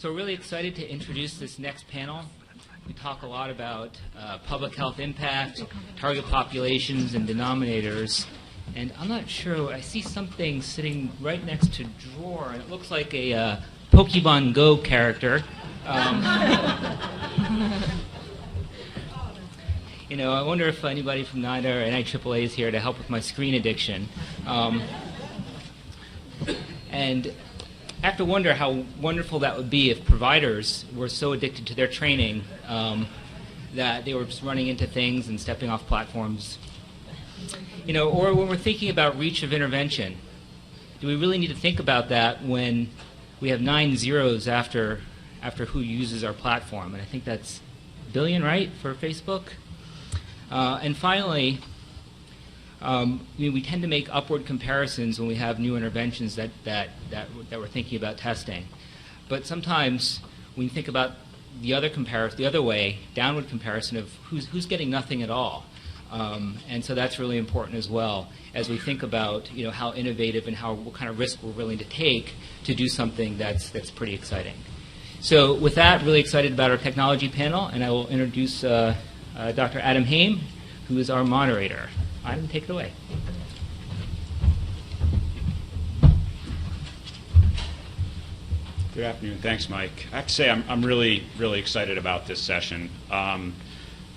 So we're really excited to introduce this next panel. We talk a lot about public health impact, target populations, and denominators. And I'm not sure, I see something sitting right next to drawer, and it looks like a Pokemon Go character. You know, I wonder if anybody from NIDA or NIAAA is here to help with my screen addiction. And I have to wonder how wonderful that would be if providers were so addicted to their training that they were just running into things and stepping off platforms. You know, or when we're thinking about reach of intervention, do we really need to think about that when we have 9 zeros after who uses our platform? And I think that's billion, right, for Facebook? And finally, we tend to make upward comparisons when we have new interventions that we're thinking about testing. But sometimes when you think about the other way, downward comparison of who's getting nothing at all. And so that's really important as well as we think about how innovative and what kind of risk we're willing to take to do something that's pretty exciting. So with that, really excited about our technology panel, and I will introduce Dr. Adam Haim, who is our moderator. Adam, take it away. Good afternoon. Thanks, Mike. I have to say I'm really, really excited about this session.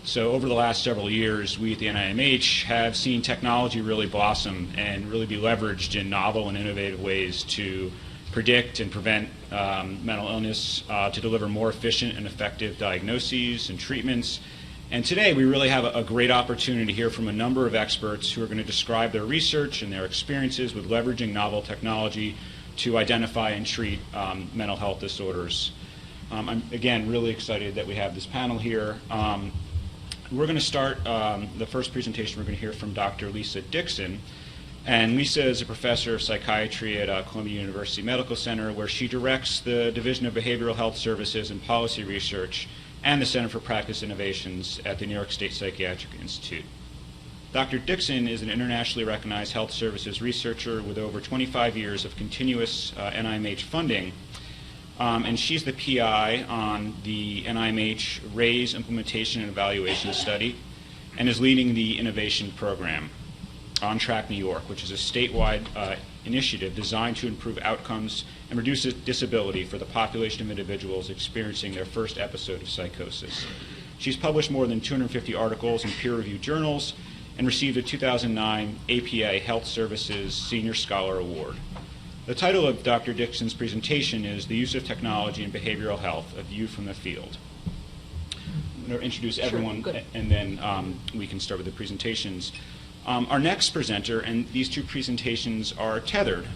So over the last several years, we at the NIMH have seen technology really blossom and really be leveraged in novel and innovative ways to predict and prevent mental illness, to deliver more efficient and effective diagnoses and treatments. And today we really have a great opportunity to hear from a number of experts who are going to describe their research and their experiences with leveraging novel technology to identify and treat mental health disorders. I'm, again, really excited that we have this panel here. We're going to start the first presentation. We're going to hear from Dr. Lisa Dixon. And Lisa is a professor of psychiatry at Columbia University Medical Center, where she directs the Division of Behavioral Health Services and Policy Research and the Center for Practice Innovations at the New York State Psychiatric Institute. Dr. Dixon is an internationally recognized health services researcher with over 25 years of continuous NIMH funding, and she's the PI on the NIMH RAISE Implementation and Evaluation Study, and is leading the innovation program, On Track New York, which is a statewide initiative designed to improve outcomes and reduce disability for the population of individuals experiencing their first episode of psychosis. She's published more than 250 articles in peer-reviewed journals and received a 2009 APA Health Services Senior Scholar Award. The title of Dr. Dixon's presentation is The Use of Technology in Behavioral Health, A View from the Field. I'm going to introduce everyone, and then we can start with the presentations. Our next presenter, and these two presentations are tethered.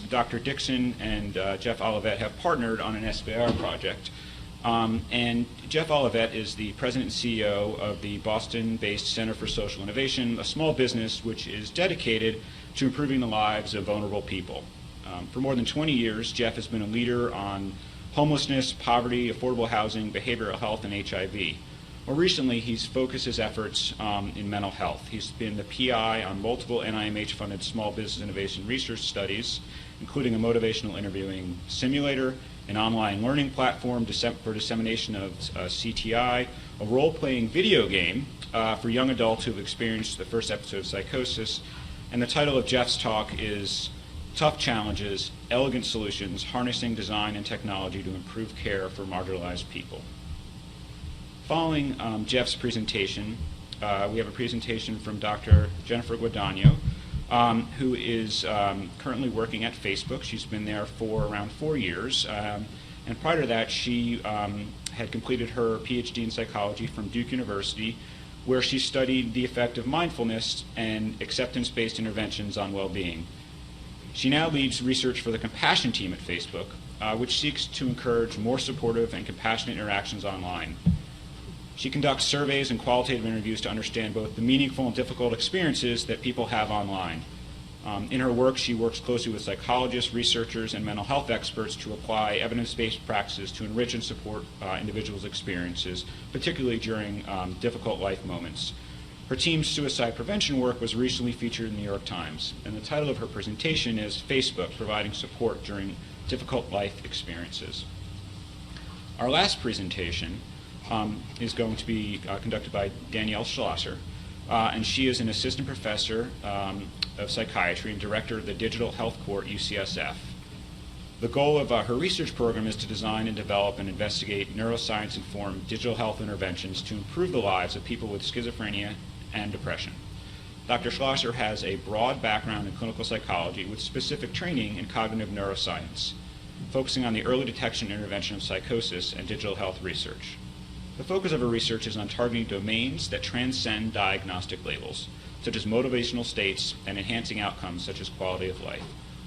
Dr. Dixon and Jeff Olivet have partnered on an SBIR project. And Jeff Olivet is the president and CEO of the Boston-based Center for Social Innovation, a small business which is dedicated to improving the lives of vulnerable people. For more than 20 years, Jeff has been a leader on homelessness, poverty, affordable housing, behavioral health, and HIV. More recently, he's focused his efforts in mental health. He's been the PI on multiple NIMH-funded small business innovation research studies, including a motivational interviewing simulator, an online learning platform for dissemination of CTI, a role-playing video game for young adults who have experienced the first episode of psychosis, and the title of Jeff's talk is Tough Challenges, Elegant Solutions, Harnessing Design and Technology to Improve Care for Marginalized People. Following Jeff's presentation, we have a presentation from Dr. Jennifer Guadagno, who is currently working at Facebook. She's been there for around 4 years. And prior to that, she had completed her Ph.D. in psychology from Duke University, where she studied the effect of mindfulness and acceptance-based interventions on well-being. She now leads research for the Compassion team at Facebook, which seeks to encourage more supportive and compassionate interactions online. She conducts surveys and qualitative interviews to understand both the meaningful and difficult experiences that people have online. In her work, she works closely with psychologists, researchers, and mental health experts to apply evidence-based practices to enrich and support individuals' experiences, particularly during difficult life moments. Her team's suicide prevention work was recently featured in the New York Times, and the title of her presentation is Facebook, Providing Support During Difficult Life Experiences. Our last presentation is going to be conducted by Danielle Schlosser, and she is an assistant professor of psychiatry and director of the Digital Health Court UCSF. The goal of her research program is to design and develop and investigate neuroscience-informed digital health interventions to improve the lives of people with schizophrenia and depression. Dr. Schlosser has a broad background in clinical psychology with specific training in cognitive neuroscience, focusing on the early detection and intervention of psychosis and digital health research. The focus of her research is on targeting domains that transcend diagnostic labels, such as motivational states and enhancing outcomes such as quality of life.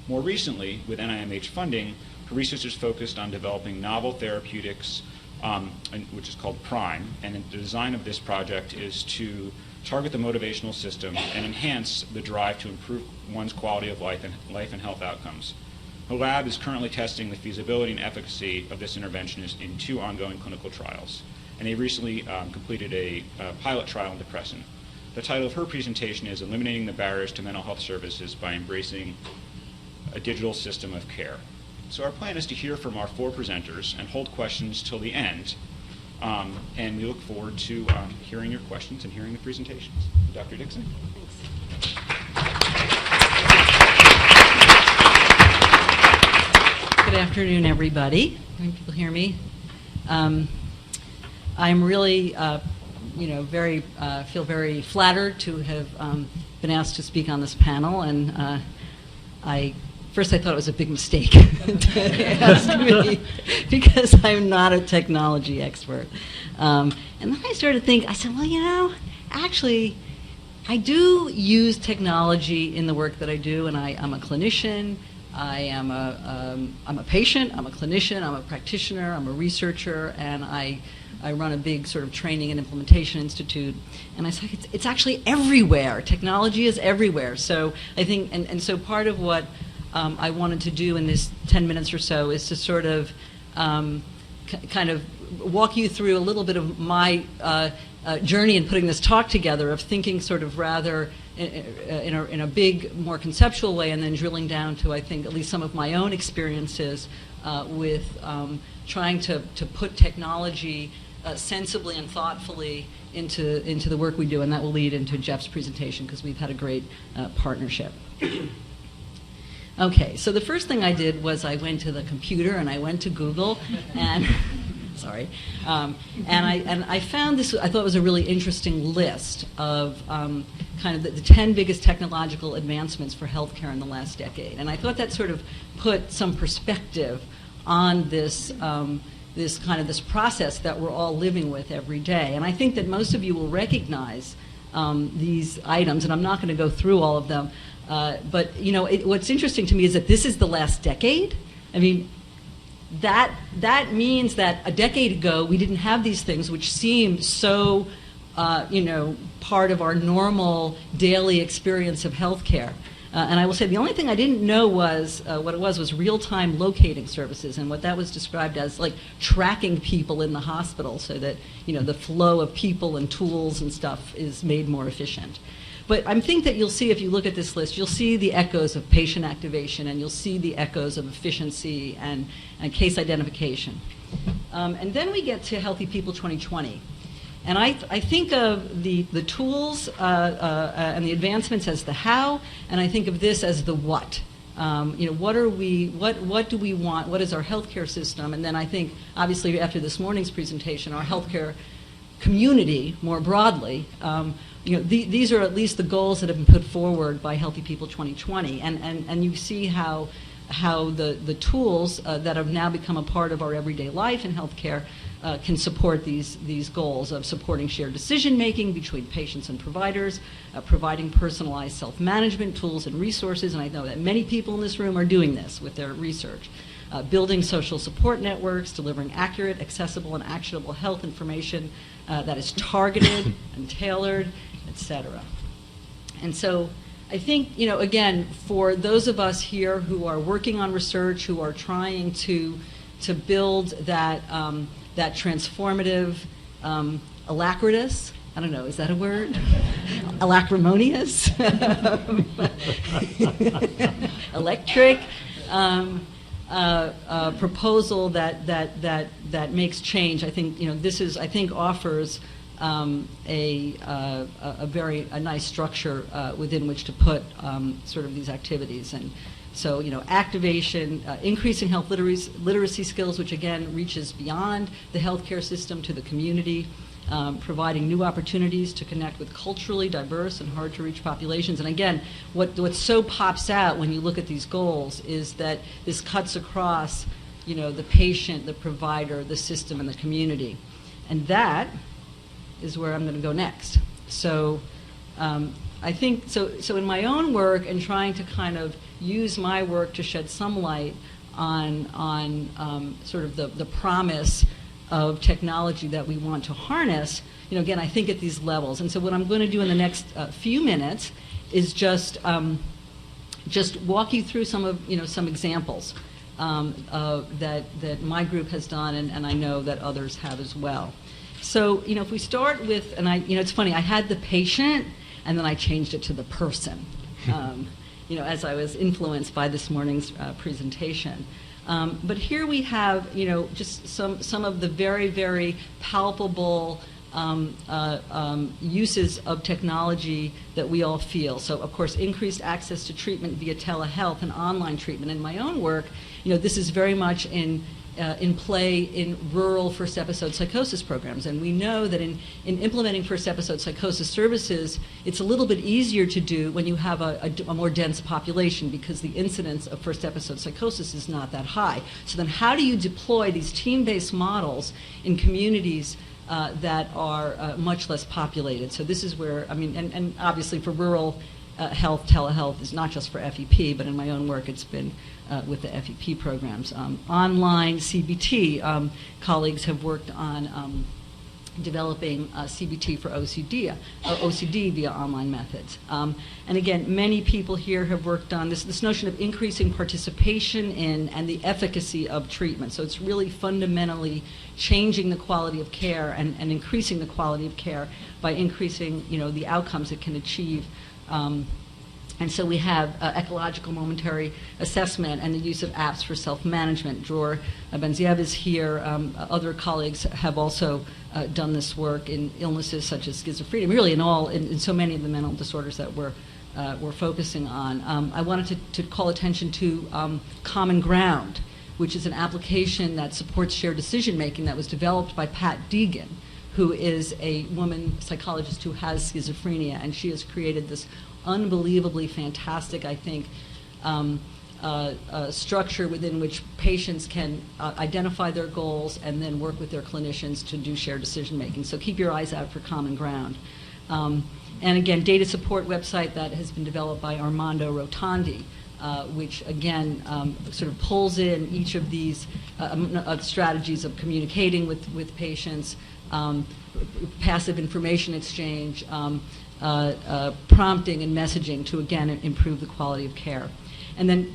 More recently, with NIMH funding, her research is focused on developing novel therapeutics, which is called PRIME, and the design of this project is to target the motivational system and enhance the drive to improve one's quality of life and health outcomes. The lab is currently testing the feasibility and efficacy of this intervention in 2 ongoing clinical trials, and they recently completed a pilot trial in depression. The title of her presentation is Eliminating the Barriers to Mental Health Services by Embracing a Digital System of Care. So our plan is to hear from our 4 presenters and hold questions till the end. And we look forward to hearing your questions and hearing the presentations. Dr. Dixon? Thanks. Good afternoon, everybody. Can people hear me? I'm really, feel very flattered to have been asked to speak on this panel, and First, I thought it was a big mistake to ask me because I'm not a technology expert. And then I started to think, I said, well, actually, I do use technology in the work that I do, and I'm a clinician, I'm a patient, I'm a clinician, I'm a practitioner, I'm a researcher, and I run a big sort of training and implementation institute. And I said, it's actually everywhere. Technology is everywhere. So I think, and so part of what I wanted to do in this 10 minutes or so is to sort of kind of walk you through a little bit of my journey in putting this talk together, of thinking sort of rather in a big, more conceptual way, and then drilling down to, I think, at least some of my own experiences with trying to put technology sensibly and thoughtfully into the work we do, and that will lead into Jeff's presentation because we've had a great partnership. Okay, so the first thing I did was I went to the computer and I went to Google, and sorry, and I found this. I thought it was a really interesting list of kind of the 10 biggest technological advancements for healthcare in the last decade, and I thought that sort of put some perspective on this this process that we're all living with every day. And I think that most of you will recognize these items, and I'm not going to go through all of them. But what's interesting to me is that this is the last decade. I mean, that means that a decade ago we didn't have these things, which seemed so, part of our normal daily experience of healthcare. And I will say the only thing I didn't know was what it was real-time locating services, and what that was described as, like tracking people in the hospital so that the flow of people and tools and stuff is made more efficient. But I think that you'll see, if you look at this list, you'll see the echoes of patient activation, and you'll see the echoes of efficiency and case identification. And then we get to Healthy People 2020. And I think of the tools and the advancements as the how, and I think of this as the what. What do we want? What is our healthcare system? And then I think, obviously, after this morning's presentation, our healthcare community more broadly. These are at least the goals that have been put forward by Healthy People 2020, and you see how the tools that have now become a part of our everyday life in healthcare can support these goals of supporting shared decision making between patients and providers, providing personalized self-management tools and resources, and I know that many people in this room are doing this with their research. Building social support networks, delivering accurate, accessible, and actionable health information that is targeted and tailored, etc. And so I think, again, for those of us here who are working on research, who are trying to build that transformative, alacritous, I don't know, is that a word? Alacrimonious? Electric. proposal that makes change. I think I think offers a very nice structure within which to put sort of these activities. And so, activation, increasing health literacy skills, which again reaches beyond the healthcare system to the community, providing new opportunities to connect with culturally diverse and hard-to-reach populations. And again, what so pops out when you look at these goals is that this cuts across, the patient, the provider, the system, and the community. And that is where I'm going to go next. So I think, so in my own work and trying to kind of use my work to shed some light on sort of the promise of technology that we want to harness, again, I think at these levels. And so what I'm going to do in the next few minutes is just walk you through some of, some examples that my group has done, and I know that others have as well. So, if we start with, and it's funny, I had the patient, and then I changed it to the person, as I was influenced by this morning's presentation. But here we have, just some of the very, very palpable uses of technology that we all feel. So, of course, increased access to treatment via telehealth and online treatment. In my own work, this is very much in play in rural first episode psychosis programs. And we know that in implementing first episode psychosis services, it's a little bit easier to do when you have a more dense population, because the incidence of first episode psychosis is not that high. So then how do you deploy these team-based models in communities that are much less populated? So this is where, and obviously for rural health, telehealth is not just for FEP, but in my own work it's been with the FEP programs. Online CBT, colleagues have worked on developing CBT for OCD via online methods. And again, many people here have worked on this notion of increasing participation in and the efficacy of treatment. So it's really fundamentally changing the quality of care and increasing the quality of care by increasing, the outcomes it can achieve. And so we have ecological momentary assessment and the use of apps for self-management. Dror Benziev is here. Other colleagues have also done this work in illnesses such as schizophrenia, really in so many of the mental disorders that we're focusing on. I wanted to call attention to Common Ground, which is an application that supports shared decision-making that was developed by Pat Deegan, who is a woman psychologist who has schizophrenia, and she has created this unbelievably fantastic, I think, structure within which patients can identify their goals and then work with their clinicians to do shared decision making. So keep your eyes out for Common Ground. And again, data support website that has been developed by Armando Rotondi, which again sort of pulls in each of these strategies of communicating with patients, passive information exchange, prompting and messaging to, again, improve the quality of care. And then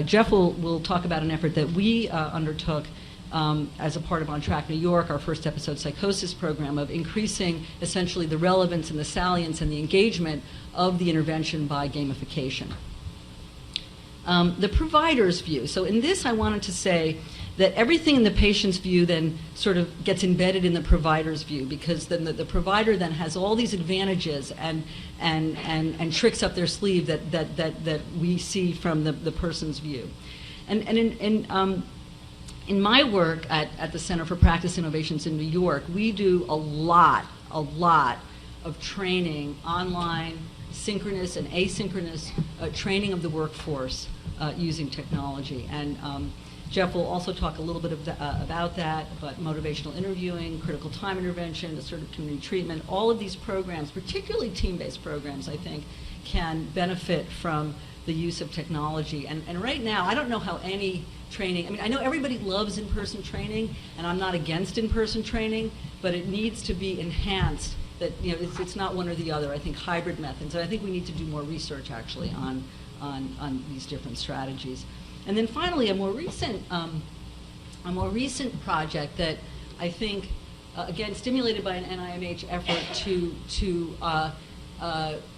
Jeff will talk about an effort that we undertook as a part of On Track New York, our first episode psychosis program, of increasing essentially the relevance and the salience and the engagement of the intervention by gamification. The provider's view. So in this, I wanted to say that everything in the patient's view then sort of gets embedded in the provider's view, because then the provider then has all these advantages and tricks up their sleeve that we see from the person's view. And in my work at the Center for Practice Innovations in New York, we do a lot of training, online, synchronous and asynchronous training of the workforce using technology. And Jeff will also talk a little bit about that, but motivational interviewing, critical time intervention, assertive community treatment, all of these programs, particularly team-based programs, I think, can benefit from the use of technology. And right now, I don't know how any training, I know everybody loves in-person training, and I'm not against in-person training, but it needs to be enhanced, that it's not one or the other. I think hybrid methods, and I think we need to do more research actually on these different strategies. And then finally, a more recent project that I think, again, stimulated by an NIMH effort to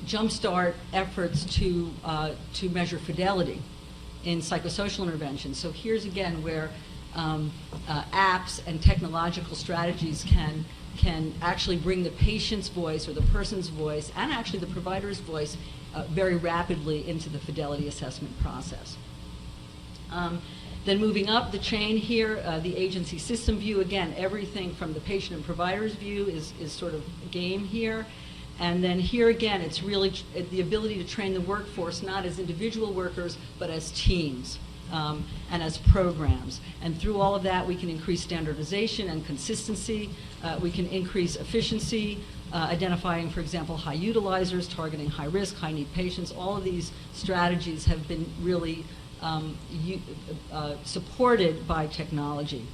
jumpstart efforts to measure fidelity in psychosocial intervention. So here's again where apps and technological strategies can actually bring the patient's voice or the person's voice and actually the provider's voice very rapidly into the fidelity assessment process. Then moving up the chain here, the agency system view, again, everything from the patient and provider's view is sort of game here. And then here again, it's really the ability to train the workforce not as individual workers, but as teams and as programs. And through all of that, we can increase standardization and consistency. We can increase efficiency, identifying, for example, high utilizers, targeting high risk, high need patients. All of these strategies have been really supported by technology.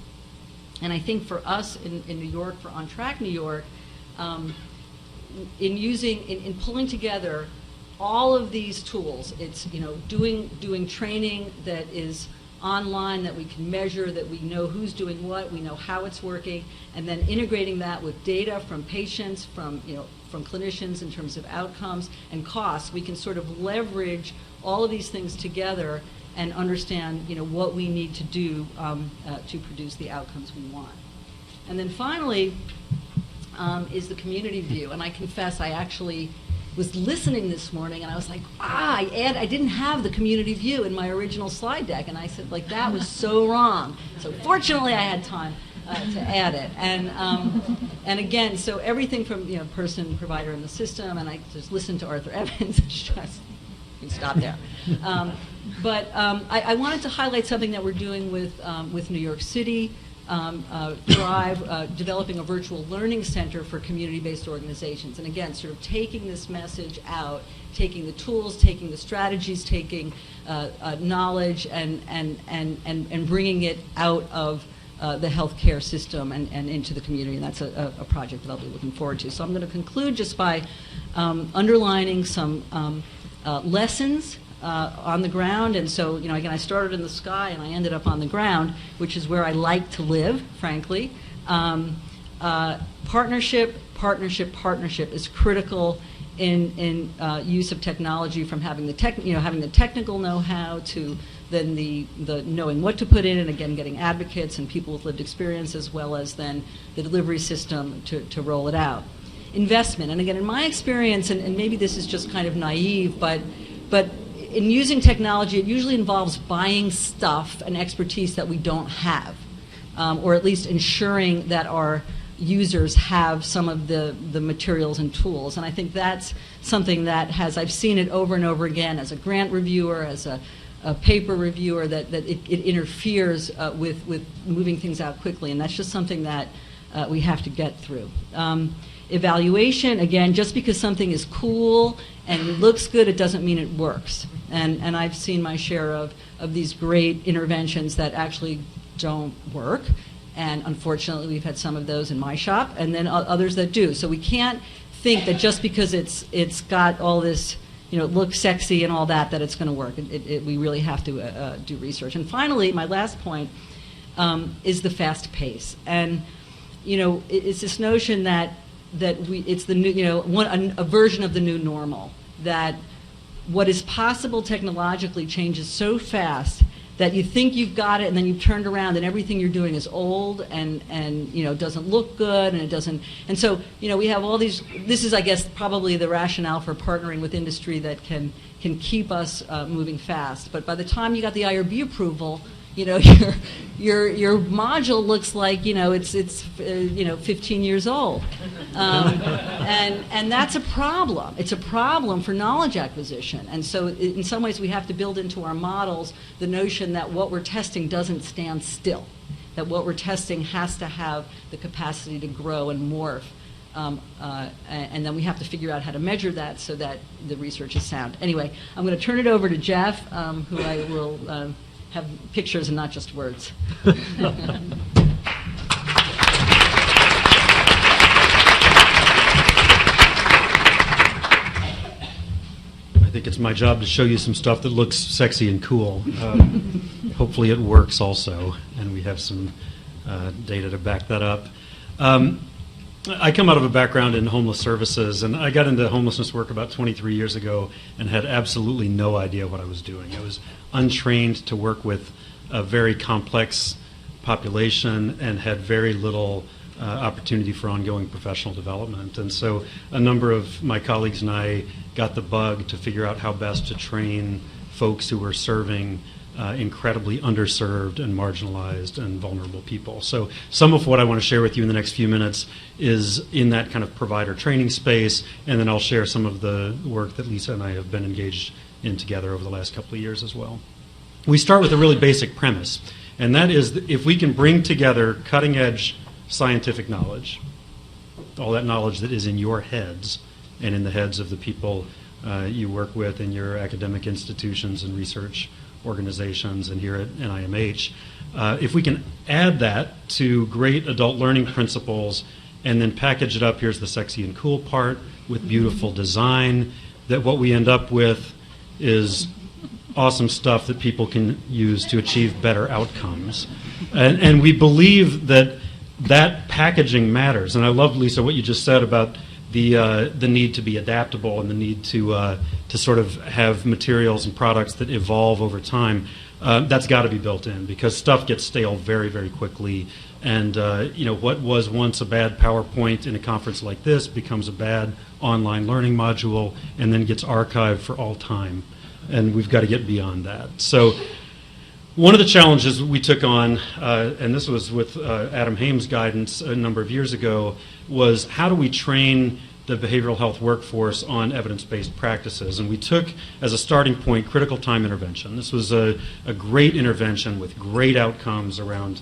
And I think for us in New York, for On Track New York, in pulling together all of these tools, it's doing training that is online, that we can measure, that we know who's doing what, we know how it's working, and then integrating that with data from patients, from clinicians in terms of outcomes and costs. We can sort of leverage all of these things together and understand what we need to do to produce the outcomes we want. And then finally is the community view. And I confess I actually was listening this morning and I was like, I didn't have the community view in my original slide deck. And I said, that was so wrong. So fortunately I had time to add it. And again, so everything from person, provider, and the system, and I just listened to Arthur Evans. You can stop there. But I wanted to highlight something that we're doing with New York City, developing a virtual learning center for community-based organizations. And again, sort of taking this message out, taking the tools, taking the strategies, taking knowledge, and bringing it out of the healthcare system and into the community. And that's a project that I'll be looking forward to. So I'm going to conclude just by underlining some lessons on the ground. And so, again, I started in the sky and I ended up on the ground, which is where I like to live, frankly. Partnership is critical in use of technology, from having the technical know-how to then the knowing what to put in, and again, getting advocates and people with lived experience, as well as then the delivery system to roll it out. Investment, and again, in my experience, and maybe this is just kind of naive, but in using technology, it usually involves buying stuff and expertise that we don't have, or at least ensuring that our users have some of the materials and tools. And I think that's something that I've seen it over and over again as a grant reviewer, as a paper reviewer, that it interferes with moving things out quickly. And that's just something that we have to get through. Evaluation, again, just because something is cool and it looks good, it doesn't mean it works. And I've seen my share of these great interventions that actually don't work. And unfortunately, we've had some of those in my shop, and then others that do. So we can't think that just because it's got all this, it looks sexy and all that it's going to work. We really have to do research. And finally, my last point is the fast pace. And it's this notion that it's the new, a version of the new normal, that what is possible technologically changes so fast that you think you've got it, and then you've turned around and everything you're doing is old and doesn't look good, and it doesn't. And so we have all these. This is, I guess, probably the rationale for partnering with industry that can keep us moving fast. But by the time you got the IRB approval, your module looks like it's 15 years old, and that's a problem. It's a problem for knowledge acquisition. And so in some ways we have to build into our models the notion that what we're testing doesn't stand still, that what we're testing has to have the capacity to grow and morph, and then we have to figure out how to measure that so that the research is sound. Anyway, I'm going to turn it over to Jeff, who I will have pictures and not just words. I think it's my job to show you some stuff that looks sexy and cool. Hopefully it works also, and we have some data to back that up. I come out of a background in homeless services, and I got into homelessness work about 23 years ago and had absolutely no idea what I was doing. I was untrained to work with a very complex population and had very little opportunity for ongoing professional development. And so a number of my colleagues and I got the bug to figure out how best to train folks who were serving incredibly underserved and marginalized and vulnerable people. So some of what I want to share with you in the next few minutes is in that kind of provider training space, and then I'll share some of the work that Lisa and I have been engaged in together over the last couple of years as well. We start with a really basic premise, and that is that if we can bring together cutting-edge scientific knowledge, all that knowledge that is in your heads and in the heads of the people you work with in your academic institutions and research organizations and here at NIMH, if we can add that to great adult learning principles and then package it up, here's the sexy and cool part, with beautiful design, that what we end up with is awesome stuff that people can use to achieve better outcomes. And we believe that that packaging matters. And I love, Lisa, what you just said about the need to be adaptable and the need to sort of have materials and products that evolve over time. That's got to be built in because stuff gets stale very, very quickly. And what was once a bad PowerPoint in a conference like this becomes a bad online learning module and then gets archived for all time. And we've got to get beyond that. So one of the challenges we took on, and this was with Adam Haim's guidance a number of years ago, was how do we train the behavioral health workforce on evidence-based practices? And we took as a starting point critical time intervention. This was a great intervention with great outcomes around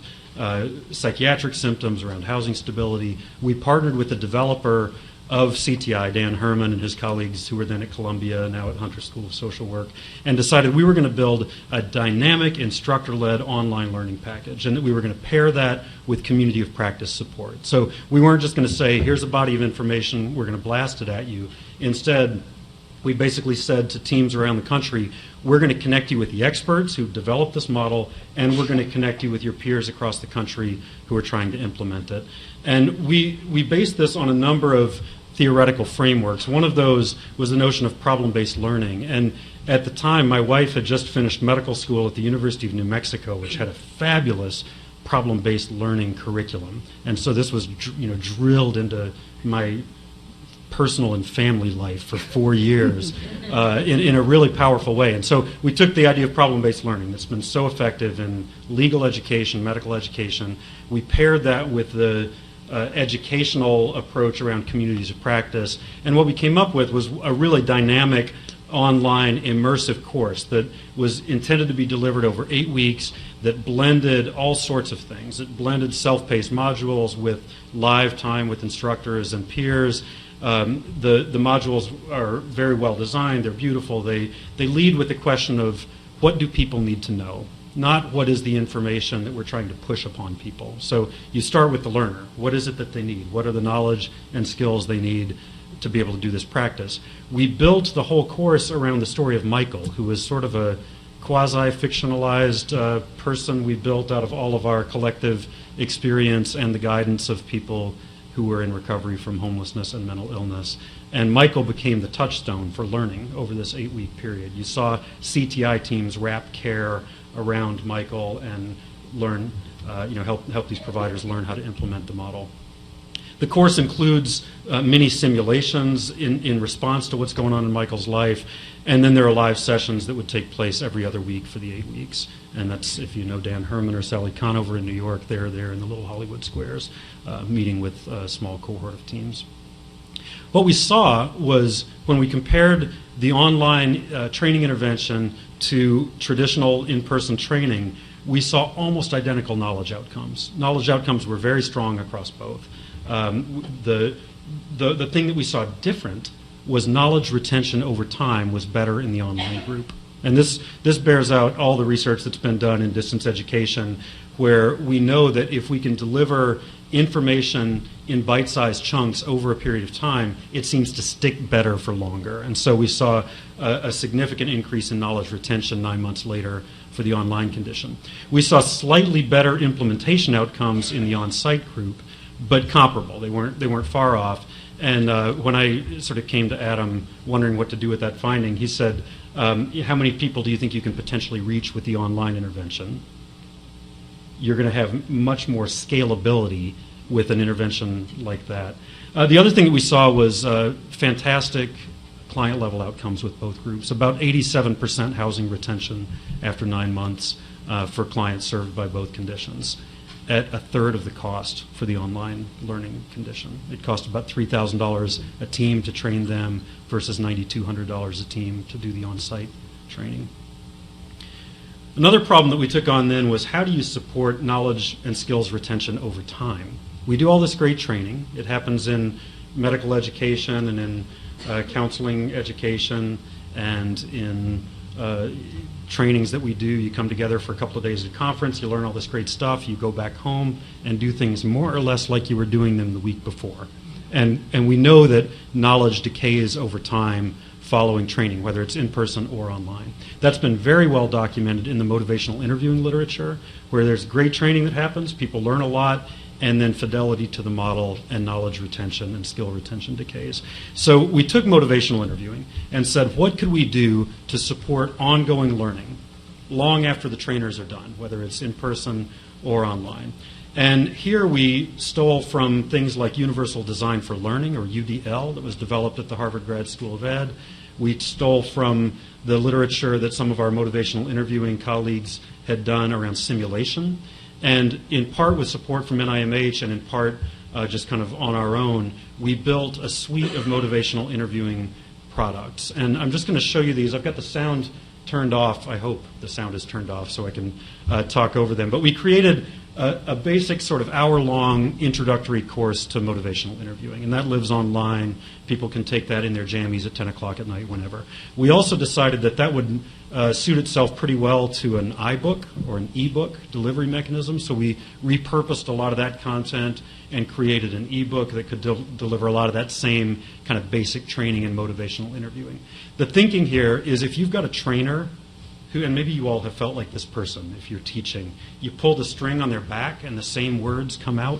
psychiatric symptoms, around housing stability. We partnered with the developer of CTI, Dan Herman, and his colleagues who were then at Columbia, now at Hunter School of Social Work, and decided we were going to build a dynamic instructor-led online learning package and that we were going to pair that with community of practice support. So we weren't just going to say, here's a body of information, we're going to blast it at you. Instead, we basically said to teams around the country, we're going to connect you with the experts who developed this model, and we're going to connect you with your peers across the country who are trying to implement it. And we based this on a number of theoretical frameworks. One of those was the notion of problem-based learning. And at the time, my wife had just finished medical school at the University of New Mexico, which had a fabulous problem-based learning curriculum. And so this was drilled into my personal and family life for 4 years in a really powerful way. And so we took the idea of problem-based learning that's been so effective in legal education, medical education. We paired that with the educational approach around communities of practice. And what we came up with was a really dynamic online immersive course that was intended to be delivered over 8 weeks that blended all sorts of things. It blended self-paced modules with live time with instructors and peers. The modules are very well designed. They're beautiful. They lead with the question of what do people need to know, not what is the information that we're trying to push upon people. So you start with the learner. What is it that they need? What are the knowledge and skills they need to be able to do this practice? We built the whole course around the story of Michael, who was sort of a quasi-fictionalized person we built out of all of our collective experience and the guidance of people who were in recovery from homelessness and mental illness. And Michael became the touchstone for learning over this 8-week period. You saw CTI teams wrap care around Michael and learn, help these providers learn how to implement the model. The course includes mini simulations in response to what's going on in Michael's life, and then there are live sessions that would take place every other week for the 8 weeks. And that's, if you know Dan Herman or Sally Conover in New York, they're there in the little Hollywood squares, meeting with a small cohort of teams. What we saw was when we compared the online training intervention to traditional in-person training, we saw almost identical knowledge outcomes. Knowledge outcomes were very strong across both. The thing that we saw different was knowledge retention over time was better in the online group. And this bears out all the research that's been done in distance education, where we know that if we can deliver information in bite-sized chunks over a period of time, it seems to stick better for longer. And so we saw a significant increase in knowledge retention 9 months later for the online condition. We saw slightly better implementation outcomes in the on-site group, but comparable. They weren't far off. And when I sort of came to Adam wondering what to do with that finding, he said, how many people do you think you can potentially reach with the online intervention? You're going to have much more scalability with an intervention like that. The other thing that we saw was fantastic client-level outcomes with both groups. About 87% housing retention after 9 months for clients served by both conditions, at a third of the cost for the online learning condition. It cost about $3,000 a team to train them versus $9,200 a team to do the on-site training. Another problem that we took on then was, how do you support knowledge and skills retention over time? We do all this great training. It happens in medical education and in counseling education and in trainings that we do. You come together for a couple of days at a conference, you learn all this great stuff, you go back home and do things more or less like you were doing them the week before. And we know that knowledge decays over time following training, whether it's in person or online. That's been very well documented in the motivational interviewing literature, where there's great training that happens, people learn a lot, and then fidelity to the model and knowledge retention and skill retention decays. So we took motivational interviewing and said, what could we do to support ongoing learning long after the trainers are done, whether it's in person or online? And here we stole from things like Universal Design for Learning, or UDL, that was developed at the Harvard Grad School of Ed. We stole from the literature that some of our motivational interviewing colleagues had done around simulation. And in part with support from NIMH and in part just kind of on our own, we built a suite of motivational interviewing products. And I'm just going to show you these. I've got the sound turned off. I hope the sound is turned off so I can talk over them. But we created a basic sort of hour-long introductory course to motivational interviewing, and that lives online. People can take that in their jammies at 10 o'clock at night, whenever. We also decided that that would suit itself pretty well to an iBook or an e-book delivery mechanism, so we repurposed a lot of that content and created an e-book that could deliver a lot of that same kind of basic training in motivational interviewing. The thinking here is, if you've got a trainer who, and maybe you all have felt like this person if you're teaching, you pull the string on their back and the same words come out.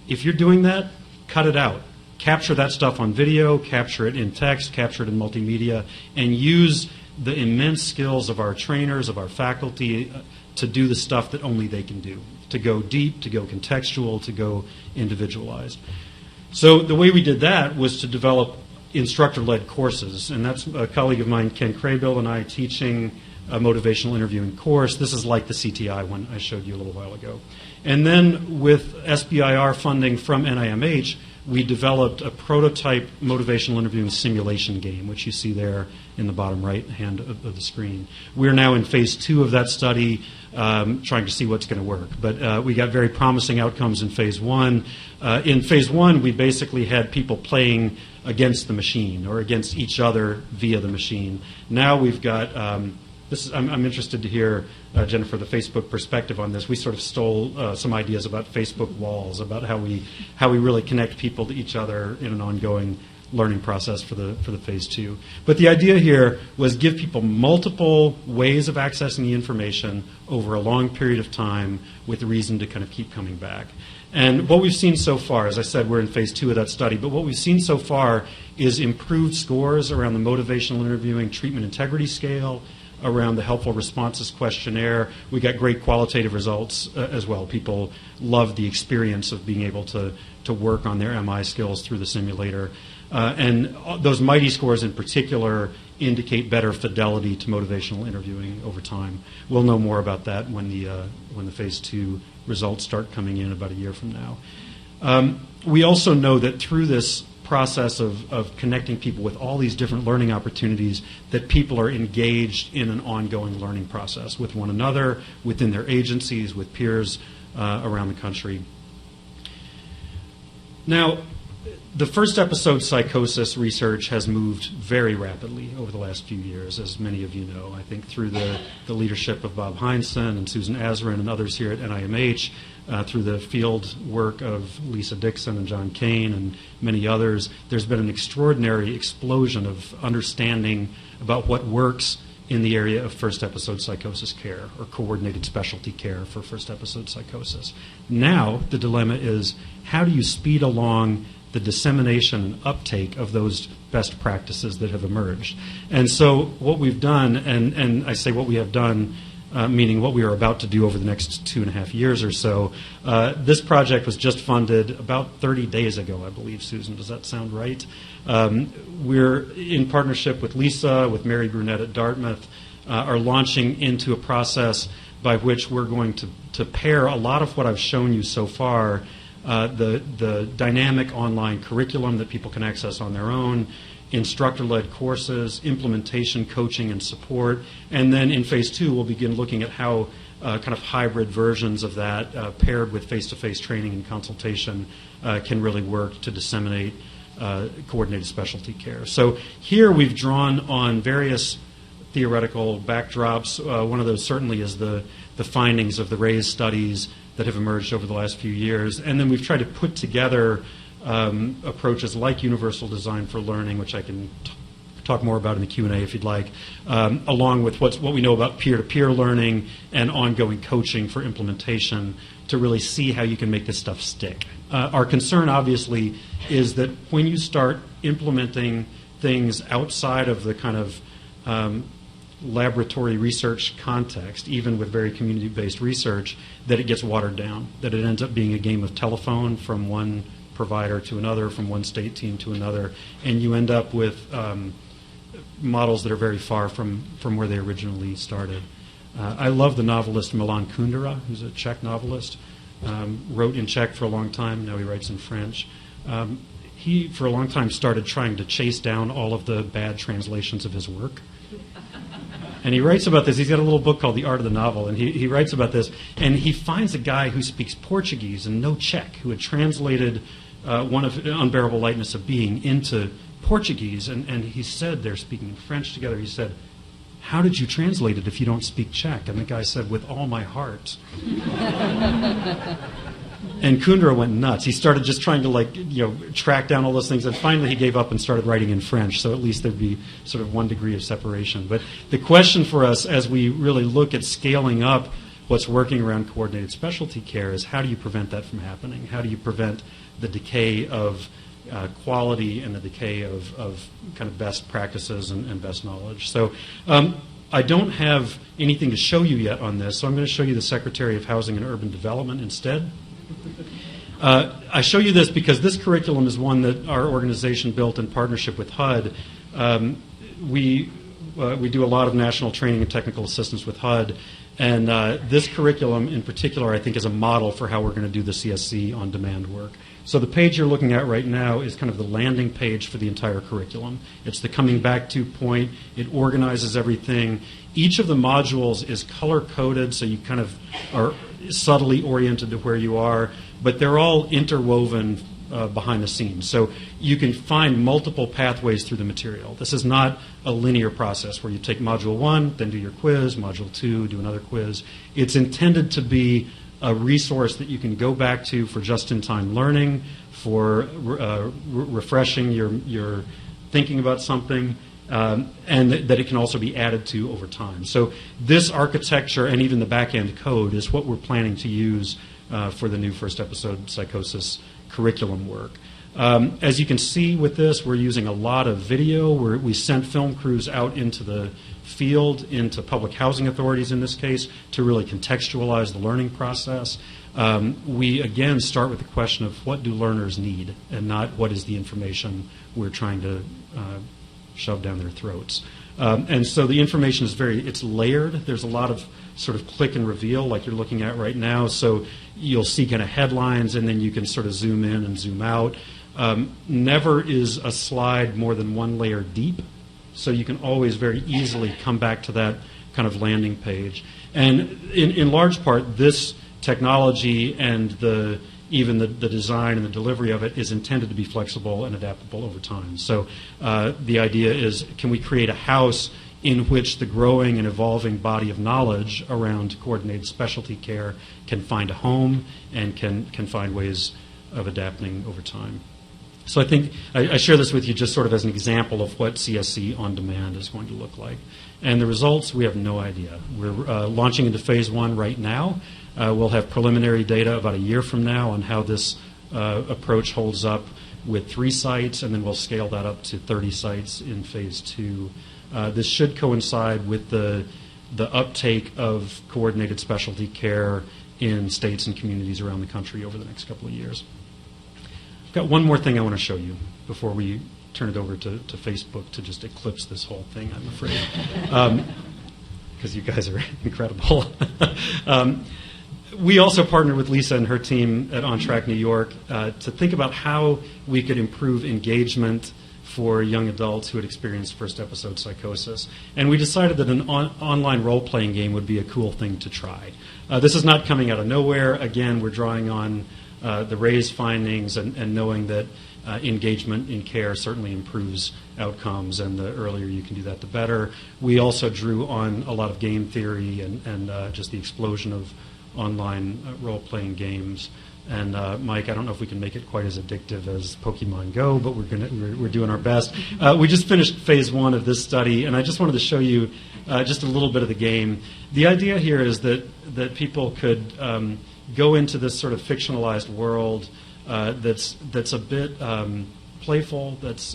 If you're doing that, cut it out. Capture that stuff on video, capture it in text, capture it in multimedia, and use the immense skills of our trainers, of our faculty, to do the stuff that only they can do, to go deep, to go contextual, to go individualized. So the way we did that was to develop instructor-led courses, and that's a colleague of mine, Ken Craybill, and I teaching a motivational interviewing course. This is like the CTI one I showed you a little while ago. And then with SBIR funding from NIMH, we developed a prototype motivational interviewing simulation game, which you see there in the bottom right hand of the screen. We're now in phase 2 of that study, trying to see what's going to work. But we got very promising outcomes in phase 1. In phase 1, we basically had people playing against the machine or against each other via the machine. Now we've got I'm interested to hear, Jennifer, the Facebook perspective on this. We sort of stole some ideas about Facebook walls, about how we really connect people to each other in an ongoing learning process for the phase 2. But the idea here was give people multiple ways of accessing the information over a long period of time with reason to kind of keep coming back. And what we've seen so far, as I said, we're in phase 2 of that study, but what we've seen so far is improved scores around the motivational interviewing treatment integrity scale, around the helpful responses questionnaire. We got great qualitative results as well. People loved the experience of being able to work on their MI skills through the simulator. And those mighty scores in particular indicate better fidelity to motivational interviewing over time. We'll know more about that when the phase 2 results start coming in about a year from now. We also know that through this process of connecting people with all these different learning opportunities, that people are engaged in an ongoing learning process with one another, within their agencies, with peers around the country. Now, the first episode psychosis research has moved very rapidly over the last few years, as many of you know. I think through the leadership of Bob Heinsohn and Susan Azrin and others here at NIMH, through the field work of Lisa Dixon and John Kane and many others, there's been an extraordinary explosion of understanding about what works in the area of first episode psychosis care or coordinated specialty care for first episode psychosis. Now the dilemma is, how do you speed along the dissemination and uptake of those best practices that have emerged? And so what we've done, and I say what we have done, meaning what we are about to do over the next 2.5 years or so. This project was just funded about 30 days ago, I believe, Susan. Does that sound right? We're in partnership with Lisa, with Mary Brunette at Dartmouth, are launching into a process by which we're going to pair a lot of what I've shown you so far, the dynamic online curriculum that people can access on their own, instructor-led courses, implementation, coaching, and support. And then in phase 2, we'll begin looking at how kind of hybrid versions of that, paired with face-to-face training and consultation, can really work to disseminate coordinated specialty care. So here we've drawn on various theoretical backdrops. One of those certainly is the findings of the RAISE studies that have emerged over the last few years. And then we've tried to put together approaches like universal design for learning, which I can talk more about in the Q&A if you'd like, along with what we know about peer-to-peer learning and ongoing coaching for implementation to really see how you can make this stuff stick. Our concern, obviously, is that when you start implementing things outside of the kind of laboratory research context, even with very community-based research, that it gets watered down, that it ends up being a game of telephone from one provider to another, from one state team to another, and you end up with models that are very far from where they originally started. I love the novelist Milan Kundera, who's a Czech novelist. Wrote in Czech for a long time, now he writes in French. He, for a long time, started trying to chase down all of the bad translations of his work. And he writes about this. He's got a little book called The Art of the Novel, and he writes about this. And he finds a guy who speaks Portuguese and no Czech, who had translated one of Unbearable Lightness of Being into Portuguese. And he said, they're speaking in French together, he said, "How did you translate it if you don't speak Czech?" And the guy said, "With all my heart." And Kundera went nuts. He started just trying to track down all those things, and finally he gave up and started writing in French, so at least there'd be sort of one degree of separation. But the question for us as we really look at scaling up what's working around coordinated specialty care is, how do you prevent that from happening? How do you prevent the decay of quality and the decay of kind of best practices and best knowledge? So I don't have anything to show you yet on this, so I'm going to show you the Secretary of Housing and Urban Development instead. I show you this because this curriculum is one that our organization built in partnership with HUD. We do a lot of national training and technical assistance with HUD, and this curriculum in particular I think is a model for how we're going to do the CSC on-demand work. So the page you're looking at right now is kind of the landing page for the entire curriculum. It's the coming back to point. It organizes everything. Each of the modules is color-coded, so you kind of are subtly oriented to where you are, but they're all interwoven behind the scenes. So you can find multiple pathways through the material. This is not a linear process where you take Module 1, then do your quiz, Module 2, do another quiz. It's intended to be a resource that you can go back to for just-in-time learning, for refreshing your thinking about something, and that it can also be added to over time. So this architecture and even the back-end code is what we're planning to use for the new first episode psychosis curriculum work. As you can see with this, we're using a lot of video. We sent film crews out into the field, into public housing authorities in this case, to really contextualize the learning process. We, again, start with the question of what do learners need and not what is the information we're trying to shove down their throats. And so the information is it's layered. There's a lot of sort of click and reveal like you're looking at right now. So you'll see kind of headlines and then you can sort of zoom in and zoom out. Never is a slide more than one layer deep. So you can always very easily come back to that kind of landing page. And in large part, this technology and even the design and the delivery of it is intended to be flexible and adaptable over time. So the idea is, can we create a house in which the growing and evolving body of knowledge around coordinated specialty care can find a home and can find ways of adapting over time? So I think I share this with you just sort of as an example of what CSC on demand is going to look like. And the results, we have no idea. We're launching into phase 1 right now. We'll have preliminary data about a year from now on how this approach holds up with 3 sites, and then we'll scale that up to 30 sites in phase 2. This should coincide with the uptake of coordinated specialty care in states and communities around the country over the next couple of years. I've got one more thing I want to show you before we turn it over to Facebook to just eclipse this whole thing, I'm afraid, because you guys are incredible. We also partnered with Lisa and her team at On Track New York to think about how we could improve engagement for young adults who had experienced first episode psychosis. And we decided that an online role-playing game would be a cool thing to try. This is not coming out of nowhere. Again, we're drawing on the RAISE findings and knowing that engagement in care certainly improves outcomes, and the earlier you can do that, the better. We also drew on a lot of game theory and just the explosion of online role-playing games. And Mike, I don't know if we can make it quite as addictive as Pokemon Go, but we're doing our best. We just finished phase 1 of this study, and I just wanted to show you just a little bit of the game. The idea here is that people could go into this sort of fictionalized world that's a bit playful, that's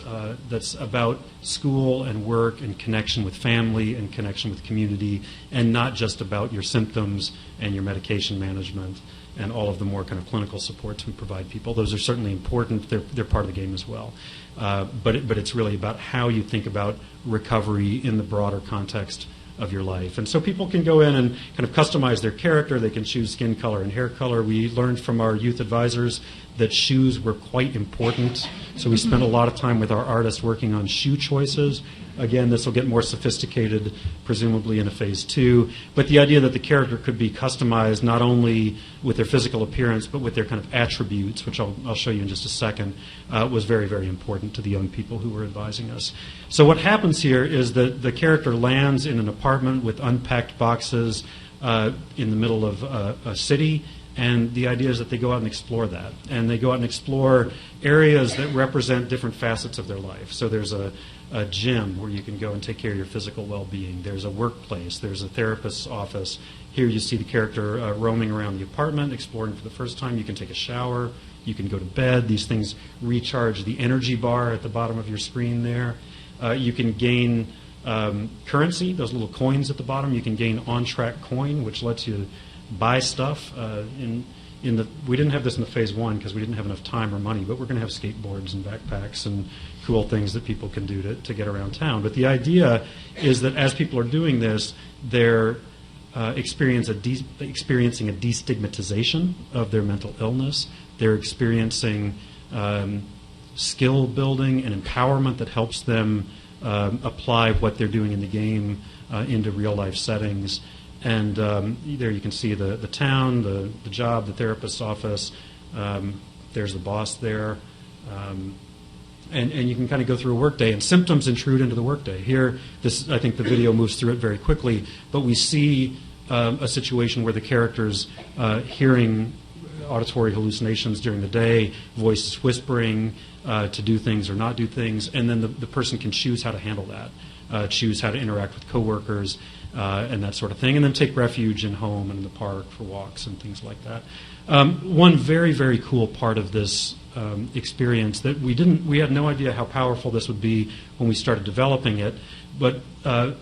about school and work and connection with family and connection with community, and not just about your symptoms and your medication management and all of the more kind of clinical supports we provide people. Those are certainly important. They're part of the game as well. But it's really about how you think about recovery in the broader context of your life. And so people can go in and kind of customize their character. They can choose skin color and hair color. We learned from our youth advisors that shoes were quite important. So we spent a lot of time with our artists working on shoe choices. Again, this will get more sophisticated, presumably in a phase 2. But the idea that the character could be customized not only with their physical appearance, but with their kind of attributes, which I'll show you in just a second, was very, very important to the young people who were advising us. So what happens here is that the character lands in an apartment with unpacked boxes in the middle of a city. And the idea is that they go out and explore that. And they go out and explore areas that represent different facets of their life. So there's a gym where you can go and take care of your physical well-being. There's a workplace. There's a therapist's office. Here you see the character roaming around the apartment, exploring for the first time. You can take a shower. You can go to bed. These things recharge the energy bar at the bottom of your screen there. You can gain currency, those little coins at the bottom. You can gain on-track coin, which lets you buy stuff. We didn't have this in the phase 1 because we didn't have enough time or money, but we're going to have skateboards and backpacks and cool things that people can do to get around town. But the idea is that as people are doing this, they're experiencing a destigmatization of their mental illness. They're experiencing skill building and empowerment that helps them apply what they're doing in the game into real-life settings. And there you can see the town, the job, the therapist's office. There's the boss there. And you can kind of go through a workday, and symptoms intrude into the workday. Here, I think the video moves through it very quickly, but we see a situation where the character's hearing auditory hallucinations during the day, voices whispering to do things or not do things, and then the person can choose how to handle that, choose how to interact with coworkers, and that sort of thing, and then take refuge in home and in the park for walks and things like that. One very, very cool part of this experience that we had no idea how powerful this would be when we started developing it, but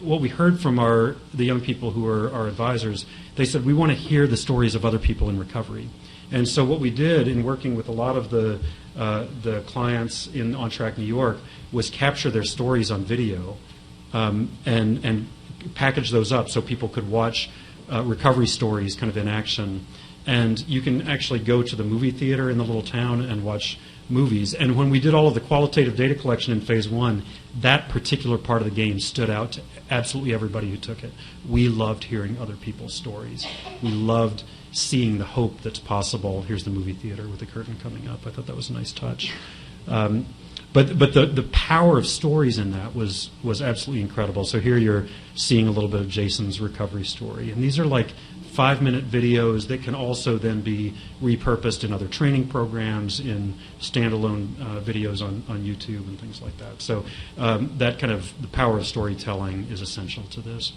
what we heard from the young people who are our advisors, they said, we want to hear the stories of other people in recovery. And so what we did in working with a lot of the clients in On Track New York was capture their stories on video and package those up so people could watch recovery stories kind of in action. And you can actually go to the movie theater in the little town and watch movies. And when we did all of the qualitative data collection in phase 1, that particular part of the game stood out to absolutely everybody who took it. We loved hearing other people's stories. We loved seeing the hope that's possible. Here's the movie theater with the curtain coming up. I thought that was a nice touch. But the power of stories in that was absolutely incredible. So here you're seeing a little bit of Jason's recovery story. And these are like 5-minute videos that can also then be repurposed in other training programs, in standalone videos on YouTube and things like that. So that kind of the power of storytelling is essential to this.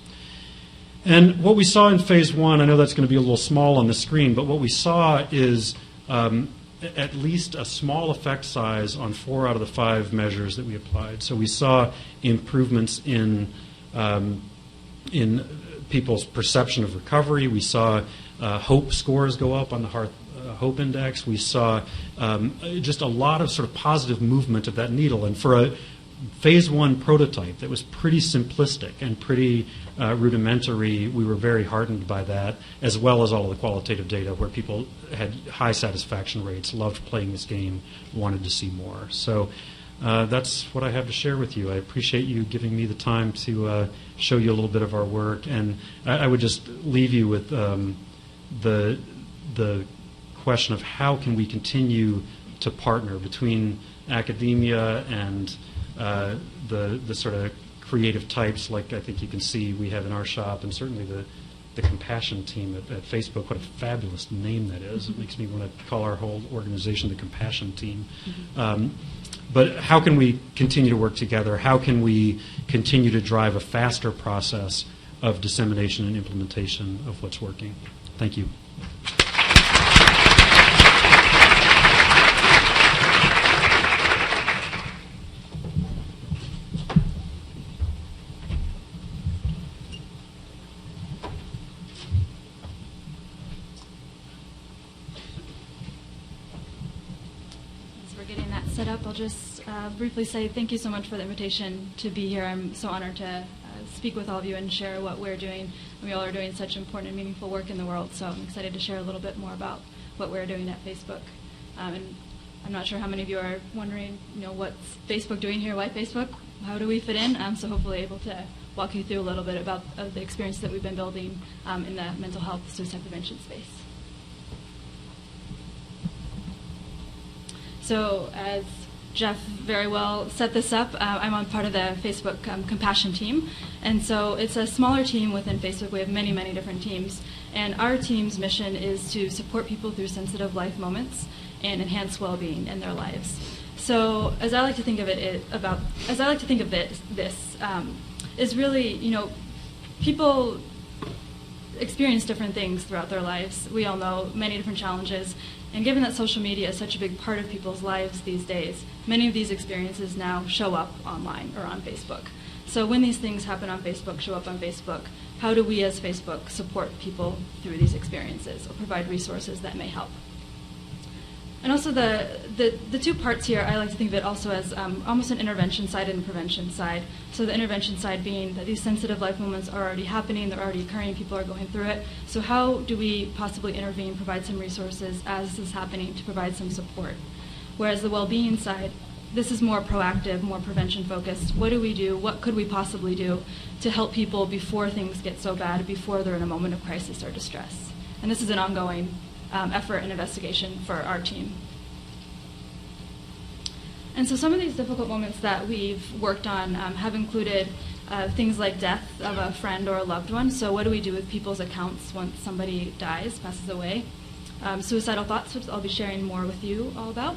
And what we saw in phase 1, I know that's going to be a little small on the screen, but what we saw is at least a small effect size on 4 out of the 5 measures that we applied. So we saw improvements in people's perception of recovery. We saw hope scores go up on the Heart Hope Index. We saw just a lot of sort of positive movement of that needle. And for a phase 1 prototype that was pretty simplistic and pretty rudimentary, we were very heartened by that, as well as all of the qualitative data where people had high satisfaction rates, loved playing this game, wanted to see more. So that's what I have to share with you. I appreciate you giving me the time to show you a little bit of our work, and I would just leave you with the question of how can we continue to partner between academia and the sort of creative types, like I think you can see we have in our shop, and certainly the compassion team at Facebook. What a fabulous name that is. It makes me want to call our whole organization the compassion team. But how can we continue to work together? How can we continue to drive a faster process of dissemination and implementation of what's working? Thank you. Set up, I'll just briefly say thank you so much for the invitation to be here. I'm so honored to speak with all of you and share what we're doing. We all are doing such important and meaningful work in the world, so I'm excited to share a little bit more about what we're doing at Facebook. And I'm not sure how many of you are wondering, what's Facebook doing here? Why Facebook? How do we fit in? So hopefully able to walk you through a little bit about the experience that we've been building in the mental health suicide prevention space. So as Jeff very well set this up, I'm on part of the Facebook compassion team. And so it's a smaller team within Facebook. We have many, many different teams. And our team's mission is to support people through sensitive life moments and enhance well-being in their lives. So as I like to think of this is really, people experience different things throughout their lives. We all know many different challenges. And given that social media is such a big part of people's lives these days, many of these experiences now show up online or on Facebook. So when these things happen on Facebook, show up on Facebook, how do we as Facebook support people through these experiences or provide resources that may help? And also the two parts here, I like to think of it also as almost an intervention side and a prevention side. So the intervention side being that these sensitive life moments are already happening, they're already occurring, people are going through it. So how do we possibly intervene, provide some resources as this is happening to provide some support? Whereas the well-being side, this is more proactive, more prevention focused. What do we do? What could we possibly do to help people before things get so bad, before they're in a moment of crisis or distress? And this is an ongoing effort and investigation for our team. And so some of these difficult moments that we've worked on have included things like death of a friend or a loved one. So what do we do with people's accounts once somebody dies, passes away? Suicidal thoughts, which I'll be sharing more with you all about.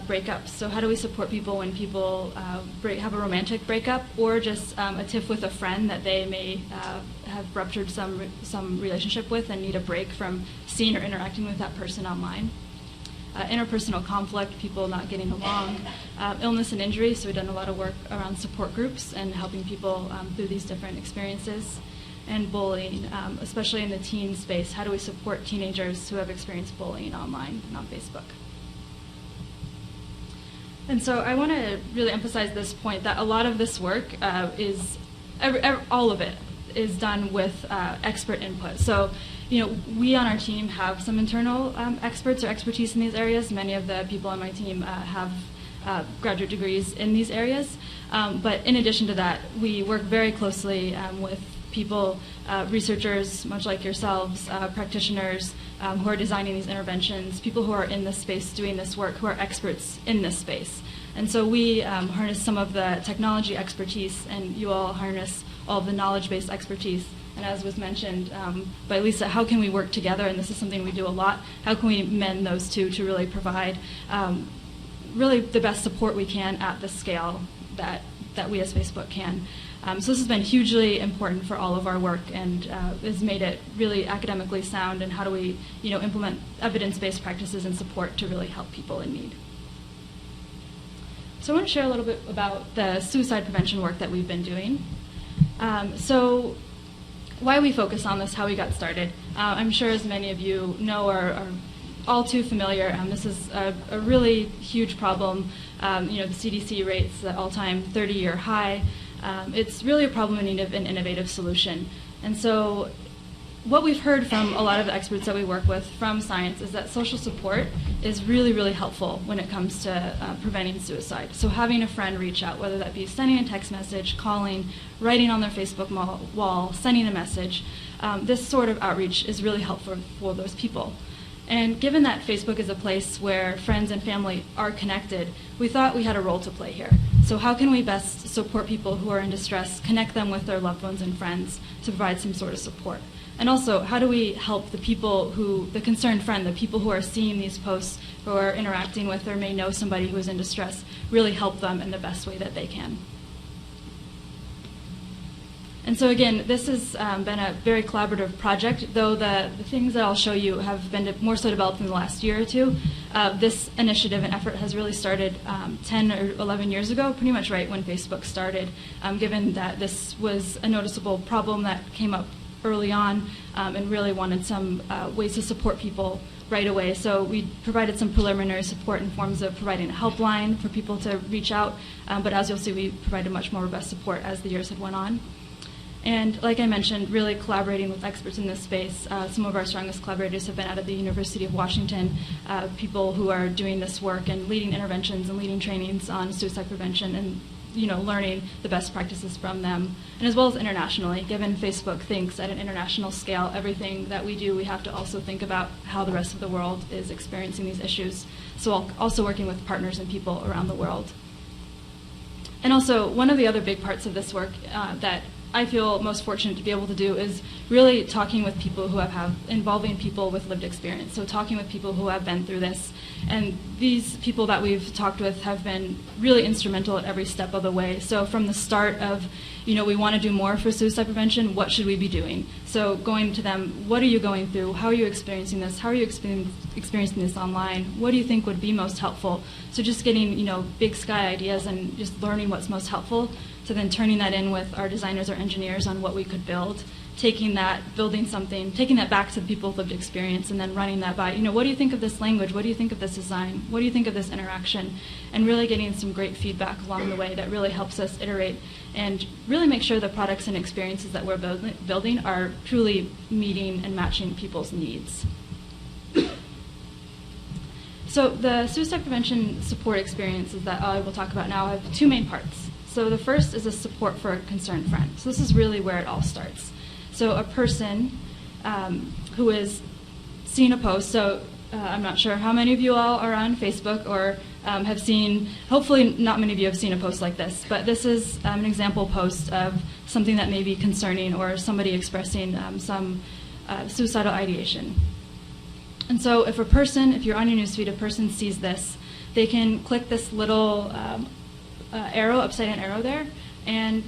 Breakups. So how do we support people when people have a romantic breakup or just a tiff with a friend that they may have ruptured some relationship with and need a break from seeing or interacting with that person online? Interpersonal conflict, people not getting along, illness and injury. So we've done a lot of work around support groups and helping people through these different experiences. And bullying, especially in the teen space. How do we support teenagers who have experienced bullying online and on Facebook? And so I want to really emphasize this point that a lot of this work all of it is done with expert input. So, we on our team have some internal experts or expertise in these areas. Many of the people on my team have graduate degrees in these areas. But in addition to that, we work very closely with people, researchers, much like yourselves, practitioners who are designing these interventions, people who are in this space doing this work, who are experts in this space. And so we harness some of the technology expertise, and you all harness all of the knowledge-based expertise. And as was mentioned by Lisa, how can we work together? And this is something we do a lot. How can we mend those two to really provide really the best support we can at the scale that we as Facebook can? So this has been hugely important for all of our work, and has made it really academically sound. And how do we, implement evidence-based practices and support to really help people in need? So I want to share a little bit about the suicide prevention work that we've been doing. So why we focus on this, how we got started. I'm sure as many of you know or are all too familiar, this is a really huge problem. The CDC rates the all-time 30-year high. It's really a problem in need of an innovative solution. And so what we've heard from a lot of the experts that we work with from science is that social support is really, really helpful when it comes to preventing suicide. So having a friend reach out, whether that be sending a text message, calling, writing on their Facebook wall, sending a message, this sort of outreach is really helpful for those people. And given that Facebook is a place where friends and family are connected, we thought we had a role to play here. So how can we best support people who are in distress, connect them with their loved ones and friends to provide some sort of support? And also, how do we help the people the concerned friend, the people who are seeing these posts, who are interacting with or may know somebody who is in distress, really help them in the best way that they can? And so again, this has been a very collaborative project, though the things that I'll show you have been more so developed in the last year or two. This initiative and effort has really started 10 or 11 years ago, pretty much right when Facebook started, given that this was a noticeable problem that came up early on, and really wanted some ways to support people right away. So we provided some preliminary support in forms of providing a helpline for people to reach out, but as you'll see, we provided much more robust support as the years had went on. And like I mentioned, really collaborating with experts in this space. Some of our strongest collaborators have been out of the University of Washington, people who are doing this work and leading interventions and leading trainings on suicide prevention, and learning the best practices from them, and as well as internationally. Given Facebook thinks at an international scale, everything that we do, we have to also think about how the rest of the world is experiencing these issues. So also working with partners and people around the world. And also, one of the other big parts of this work that I feel most fortunate to be able to do is really talking with people who involving people with lived experience. So talking with people who have been through this. And these people that we've talked with have been really instrumental at every step of the way. So from the start of, we want to do more for suicide prevention, what should we be doing? So going to them, what are you going through? How are you experiencing this? How are you experiencing this online? What do you think would be most helpful? So just getting, big sky ideas and just learning what's most helpful. So then turning that in with our designers or engineers on what we could build, taking that, building something, taking that back to the people with lived experience, and then running that by, what do you think of this language? What do you think of this design? What do you think of this interaction? And really getting some great feedback along the way that really helps us iterate and really make sure the products and experiences that we're building are truly meeting and matching people's needs. So the suicide prevention support experiences that I will talk about now have two main parts. So the first is a support for a concerned friend. So this is really where it all starts. So a person who is seeing a post, so I'm not sure how many of you all are on Facebook or have seen, hopefully not many of you have seen a post like this, but this is an example post of something that may be concerning or somebody expressing some suicidal ideation. And so if you're on your newsfeed, a person sees this, they can click this little upside down arrow there, and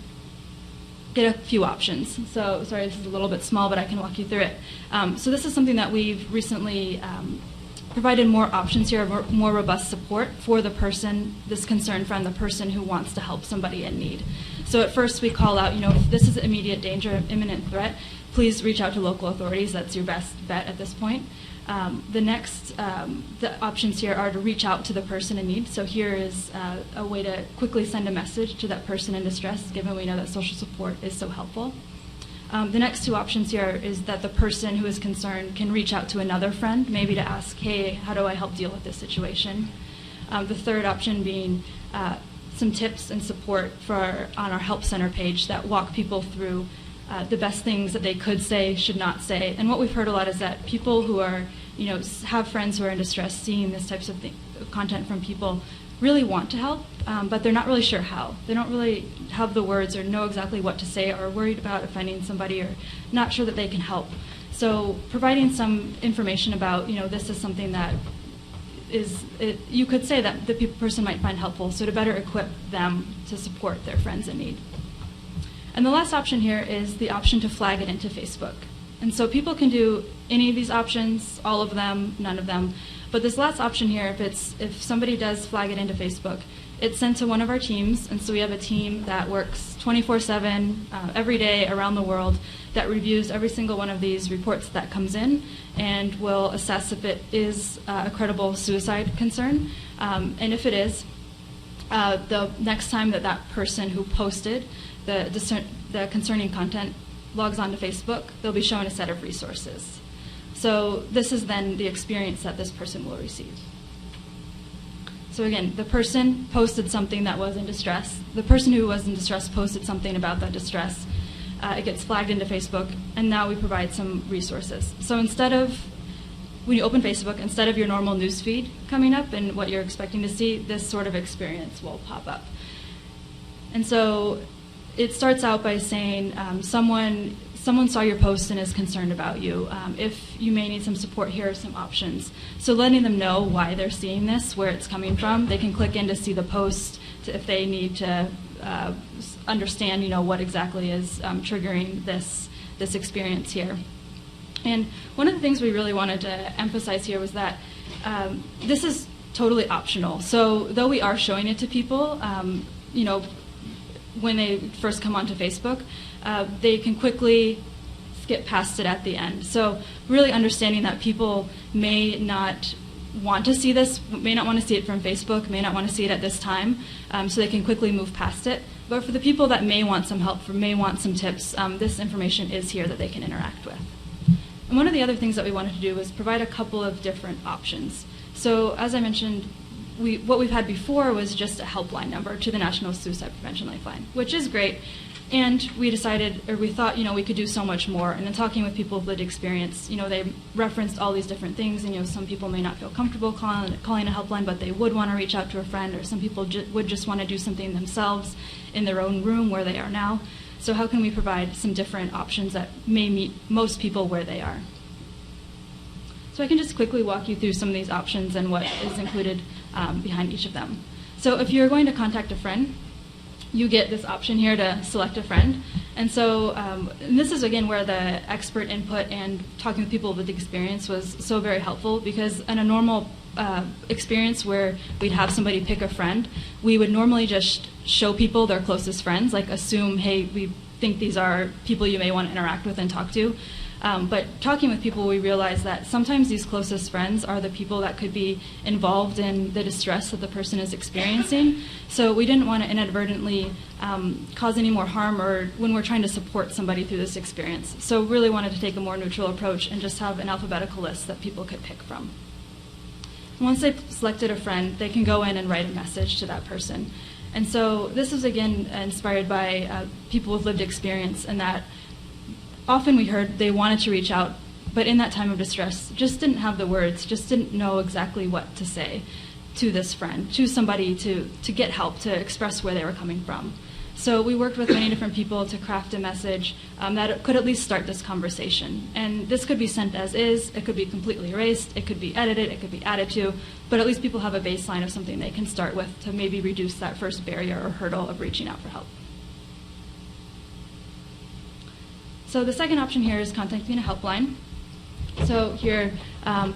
get a few options. So sorry, this is a little bit small, but I can walk you through it. So this is something that we've recently provided more options here, more robust support for the person, this concerned friend, the person who wants to help somebody in need. So at first we call out, if this is immediate danger, imminent threat, please reach out to local authorities. That's your best bet at this point. The options here are to reach out to the person in need. So here is a way to quickly send a message to that person in distress, given we know that social support is so helpful. The next two options here is that the person who is concerned can reach out to another friend, maybe to ask, hey, how do I help deal with this situation? The third option being some tips and support on our Help Center page that walk people through the best things that they could say, should not say. And what we've heard a lot is that people who are, have friends who are in distress, seeing this types of content from people really want to help, but they're not really sure how. They don't really have the words or know exactly what to say, or are worried about offending somebody, or not sure that they can help. So providing some information about, this is something that you could say that the person might find helpful, so to better equip them to support their friends in need. And the last option here is the option to flag it into Facebook. And so people can do any of these options, all of them, none of them. But this last option here, if somebody does flag it into Facebook, it's sent to one of our teams. And so we have a team that works 24/7 every day around the world that reviews every single one of these reports that comes in and will assess if it is a credible suicide concern. And if it is, the next time that person who posted the concerning content logs onto Facebook, they'll be shown a set of resources. So this is then the experience that this person will receive. So again, the person posted something that was in distress. The person who was in distress posted something about that distress. It gets flagged into Facebook, and now we provide some resources. So when you open Facebook, instead of your normal news feed coming up and what you're expecting to see, this sort of experience will pop up. And so it starts out by saying someone saw your post and is concerned about you. If you may need some support, here are some options. So letting them know why they're seeing this, where it's coming from. They can click in to see the post if they need to understand, what exactly is triggering this experience here. And one of the things we really wanted to emphasize here was that this is totally optional. So though we are showing it to people, when they first come onto Facebook, they can quickly skip past it at the end. So really understanding that people may not want to see this, may not want to see it from Facebook, may not want to see it at this time, so they can quickly move past it. But for the people that may want some help, may want some tips, this information is here that they can interact with. And one of the other things that we wanted to do was provide a couple of different options. So as I mentioned, what we've had before was just a helpline number to the National Suicide Prevention Lifeline, which is great. And we thought, we could do so much more. And in talking with people with lived experience, they referenced all these different things. And, some people may not feel comfortable calling a helpline, but they would want to reach out to a friend, or some people would just want to do something themselves in their own room where they are now. So how can we provide some different options that may meet most people where they are? So I can just quickly walk you through some of these options and what is included behind each of them. So if you're going to contact a friend, you get this option here to select a friend. And so and this is, again, where the expert input and talking with people with experience was so very helpful, because in a normal experience where we'd have somebody pick a friend, we would normally just show people their closest friends, like assume, hey, we think these are people you may want to interact with and talk to. But talking with people, we realized that sometimes these closest friends are the people that could be involved in the distress that the person is experiencing. So we didn't want to inadvertently cause any more harm or when we're trying to support somebody through this experience. So really wanted to take a more neutral approach and just have an alphabetical list that people could pick from. Once they've selected a friend, they can go in and write a message to that person. And so this is, again, inspired by people with lived experience, and that often we heard they wanted to reach out, but in that time of distress, just didn't have the words, just didn't know exactly what to say to this friend, to somebody to get help, to express where they were coming from. So we worked with many different people to craft a message that could at least start this conversation. And this could be sent as is, it could be completely erased, it could be edited, it could be added to, but at least people have a baseline of something they can start with to maybe reduce that first barrier or hurdle of reaching out for help. So the second option here is contacting a helpline. So here,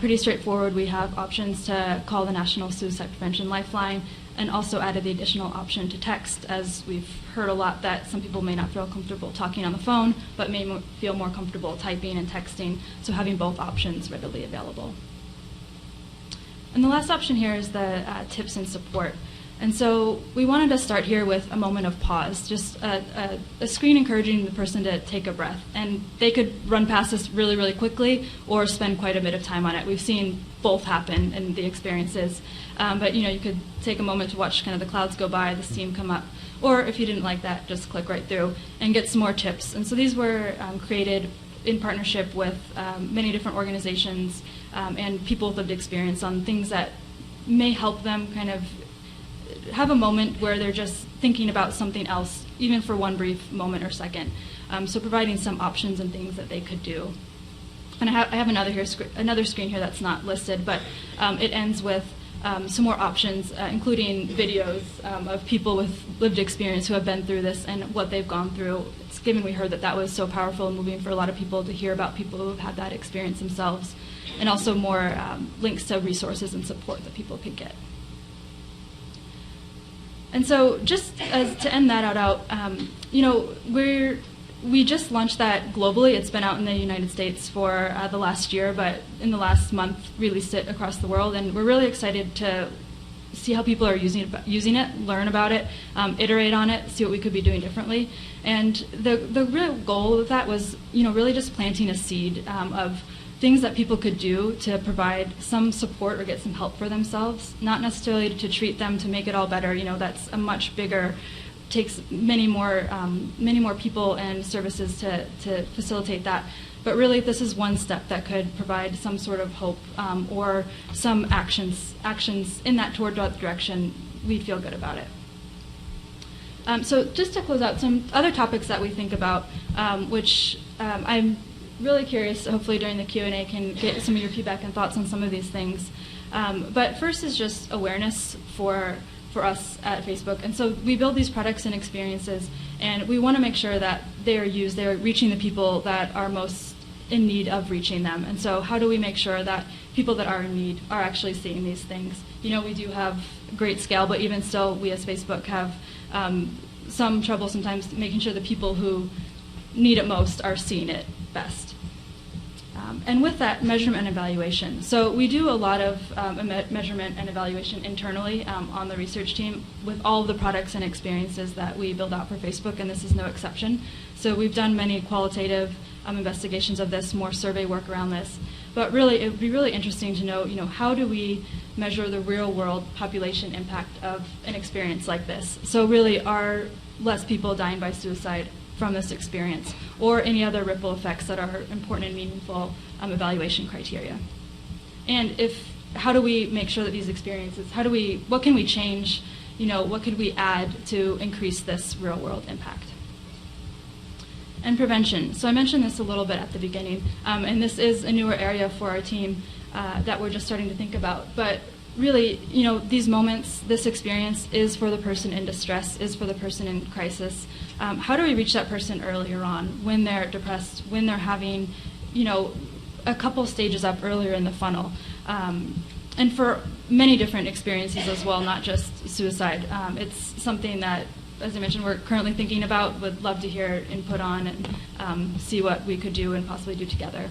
pretty straightforward, we have options to call the National Suicide Prevention Lifeline, and also added the additional option to text, as we've heard a lot that some people may not feel comfortable talking on the phone, but may feel more comfortable typing and texting, so having both options readily available. And the last option here is the tips and support. And so we wanted to start here with a moment of pause, just a screen encouraging the person to take a breath. And they could run past this really, really quickly or spend quite a bit of time on it. We've seen both happen in the experiences. But you could take a moment to watch kind of the clouds go by, the steam come up. Or if you didn't like that, just click right through and get some more tips. And so these were created in partnership with many different organizations and people with lived experience on things that may help them kind of have a moment where they're just thinking about something else, even for one brief moment or second. So providing some options and things that they could do. And I have another screen here that's not listed, but it ends with some more options, including videos of people with lived experience who have been through this and what they've gone through. It's given we heard that was so powerful and moving for a lot of people to hear about people who have had that experience themselves, and also more links to resources and support that people could get. And so just to end that out, we just launched that globally. It's been out in the United States for the last year, but in the last month released it across the world. And we're really excited to see how people are using it, learn about it, iterate on it, see what we could be doing differently. And the real goal of that was, really just planting a seed of things that people could do to provide some support or get some help for themselves, not necessarily to treat them to make it all better. That's a much bigger, takes many more people and services to facilitate that. But really, this is one step that could provide some sort of hope or some actions in that direction. We'd feel good about it. So just to close out, some other topics that we think about, which I'm really curious, hopefully during the Q&A can get some of your feedback and thoughts on some of these things. But first is just awareness for us at Facebook. And so we build these products and experiences, and we want to make sure that they're reaching the people that are most in need of reaching them. And so how do we make sure that people that are in need are actually seeing these things? We do have great scale, but even still, we as Facebook have some trouble sometimes making sure the people who need it most are seeing it best. And with that, measurement and evaluation. So we do a lot of measurement and evaluation internally on the research team with all of the products and experiences that we build out for Facebook, and this is no exception. So we've done many qualitative investigations of this, more survey work around this. But really, it would be really interesting to know, how do we measure the real-world population impact of an experience like this? So really, are less people dying by suicide from this experience, or any other ripple effects that are important and meaningful evaluation criteria? And how do we make sure that these experiences, what can we change, what could we add to increase this real world impact? And prevention. So I mentioned this a little bit at the beginning, and this is a newer area for our team that we're just starting to think about. But really, these moments, this experience is for the person in distress, is for the person in crisis. How do we reach that person earlier on when they're depressed, when they're having, a couple stages up earlier in the funnel? And for many different experiences as well, not just suicide. It's something that, as I mentioned, we're currently thinking about, would love to hear input on and see what we could do and possibly do together.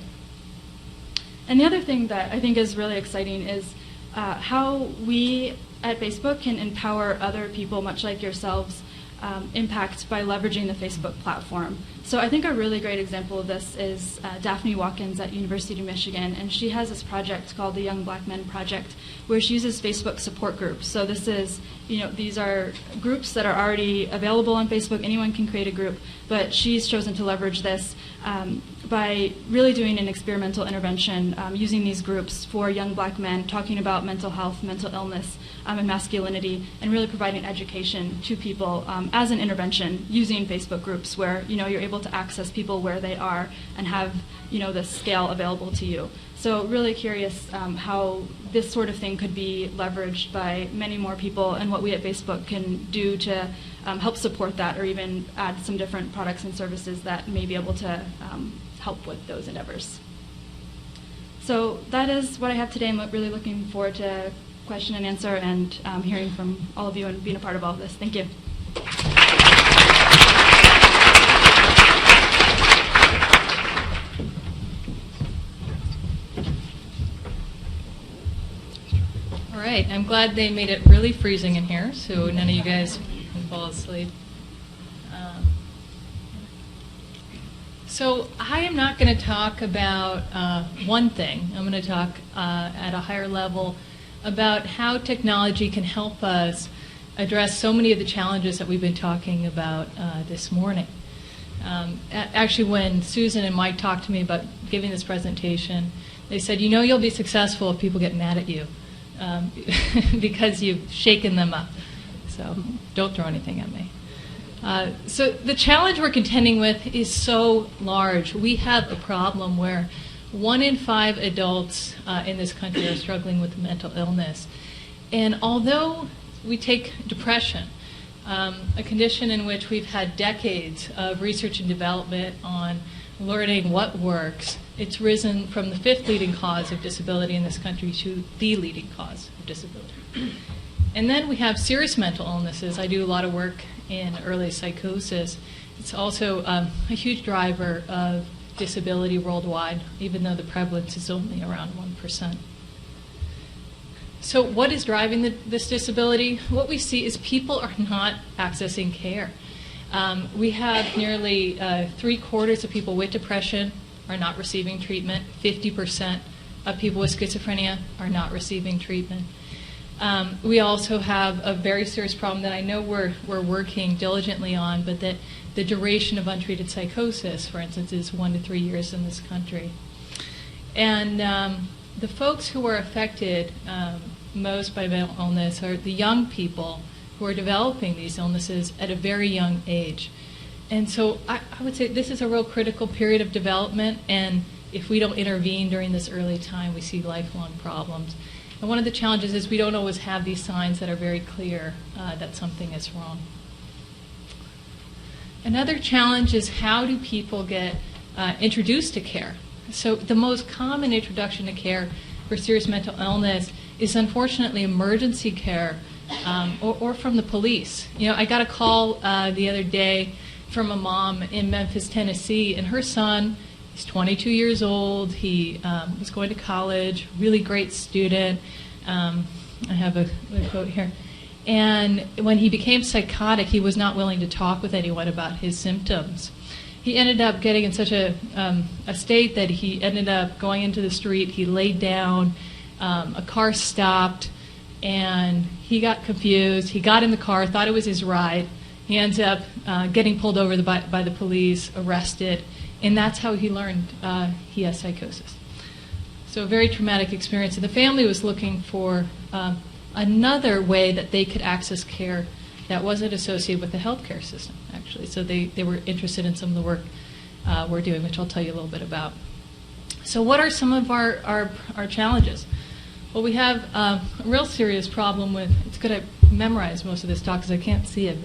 And the other thing that I think is really exciting is how we at Facebook can empower other people, much like yourselves, impact by leveraging the Facebook platform. So I think a really great example of this is Daphne Watkins at University of Michigan, and she has this project called the Young Black Men Project, where she uses Facebook support groups. So this is, these are groups that are already available on Facebook. Anyone can create a group, but she's chosen to leverage this by really doing an experimental intervention using these groups for young black men, talking about mental health, mental illness, and masculinity, and really providing education to people as an intervention using Facebook groups where you're able to access people where they are and have the scale available to you. So really curious how this sort of thing could be leveraged by many more people, and what we at Facebook can do to help support that, or even add some different products and services that may be able to help with those endeavors. So that is what I have today. I'm really looking forward to question and answer and hearing from all of you and being a part of all of this. Thank you. All right, I'm glad they made it really freezing in here, so none of you guys can fall asleep. So I am not going to talk about one thing. I'm going to talk at a higher level about how technology can help us address so many of the challenges that we've been talking about this morning. Actually, when Susan and Mike talked to me about giving this presentation, they said, you'll be successful if people get mad at you because you've shaken them up. so don't throw anything at me. So the challenge we're contending with is so large. We have a problem where 1 in 5 adults in this country are struggling with mental illness. And although we take depression, a condition in which we've had decades of research and development on learning what works, it's risen from the 5th leading cause of disability in this country to the leading cause of disability. And then we have serious mental illnesses. I do a lot of work in early psychosis. It's also a huge driver of disability worldwide, even though the prevalence is only around 1%. So what is driving this disability? What we see is people are not accessing care. We have nearly 3/4 of people with depression are not receiving treatment. 50% of people with schizophrenia are not receiving treatment. We also have a very serious problem that I know we're working diligently on, but that the duration of untreated psychosis, for instance, is 1 to 3 years in this country. And the folks who are affected most by mental illness are the young people who are developing these illnesses at a very young age. And so I would say this is a real critical period of development, and if we don't intervene during this early time, we see lifelong problems. And one of the challenges is we don't always have these signs that are very clear that something is wrong. Another challenge is how do people get introduced to care? So the most common introduction to care for serious mental illness is unfortunately emergency care or from the police. You know, I got a call the other day from a mom in Memphis, Tennessee, and her son is 22 years old. He was going to college, really great student. I have a quote here. And when he became psychotic, he was not willing to talk with anyone about his symptoms. He ended up getting in such a state that he ended up going into the street. He laid down. A car stopped, and he got confused. He got in the car, thought it was his ride. He ends up getting pulled over by the police, arrested, and that's how he learned he has psychosis. So a very traumatic experience. And the family was looking for another way that they could access care that wasn't associated with the healthcare system, actually. So they were interested in some of the work we're doing, which I'll tell you a little bit about. So what are some of our challenges? Well, we have a real serious problem with, it's good I memorize most of this talk because I can't see it,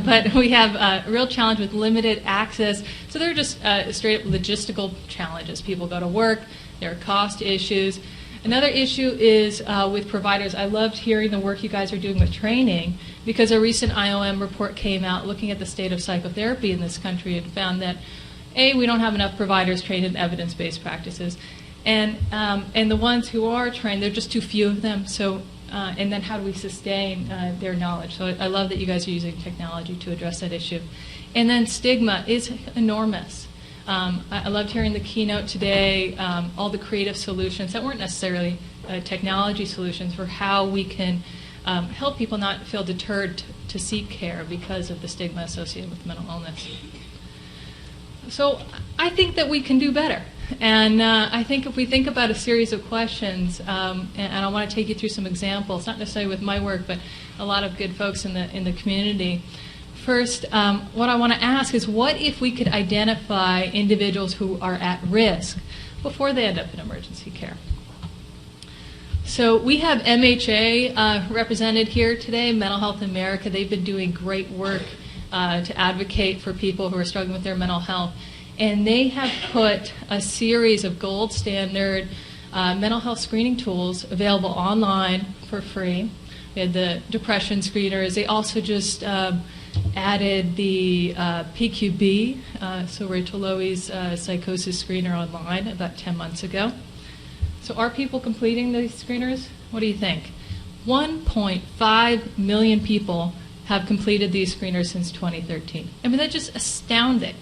but we have a real challenge with limited access. So there are just straight up logistical challenges. People go to work, there are cost issues. Another issue is with providers. I loved hearing the work you guys are doing with training, because a recent IOM report came out looking at the state of psychotherapy in this country and found that, A, we don't have enough providers trained in evidence-based practices, and the ones who are trained, there are just too few of them. So, and then how do we sustain their knowledge? So I love that you guys are using technology to address that issue. And then stigma is enormous. I loved hearing the keynote today, all the creative solutions that weren't necessarily technology solutions for how we can help people not feel deterred to seek care because of the stigma associated with mental illness. So I think that we can do better. And I think if we think about a series of questions, and I want to take you through some examples, not necessarily with my work, but a lot of good folks in the community. First, what I want to ask is, what if we could identify individuals who are at risk before they end up in emergency care? So we have MHA represented here today, Mental Health America. They've been doing great work to advocate for people who are struggling with their mental health. And they have put a series of gold standard mental health screening tools available online for free. We had the depression screeners. They also just added the PQB, so Ray Toloi's psychosis screener online about 10 months ago. So are people completing these screeners? What do you think? 1.5 million people have completed these screeners since 2013. I mean, that's just astounding.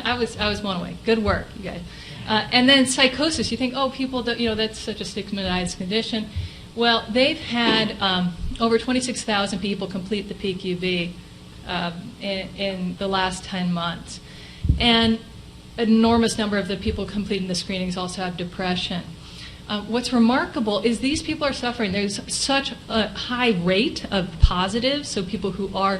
I was blown away. Good work, you guys. And then psychosis. You think, oh, people, that's such a stigmatized condition. Well, they've had over 26,000 people complete the PQB in the last 10 months. And an enormous number of the people completing the screenings also have depression. What's remarkable is these people are suffering. There's such a high rate of positives, so people who are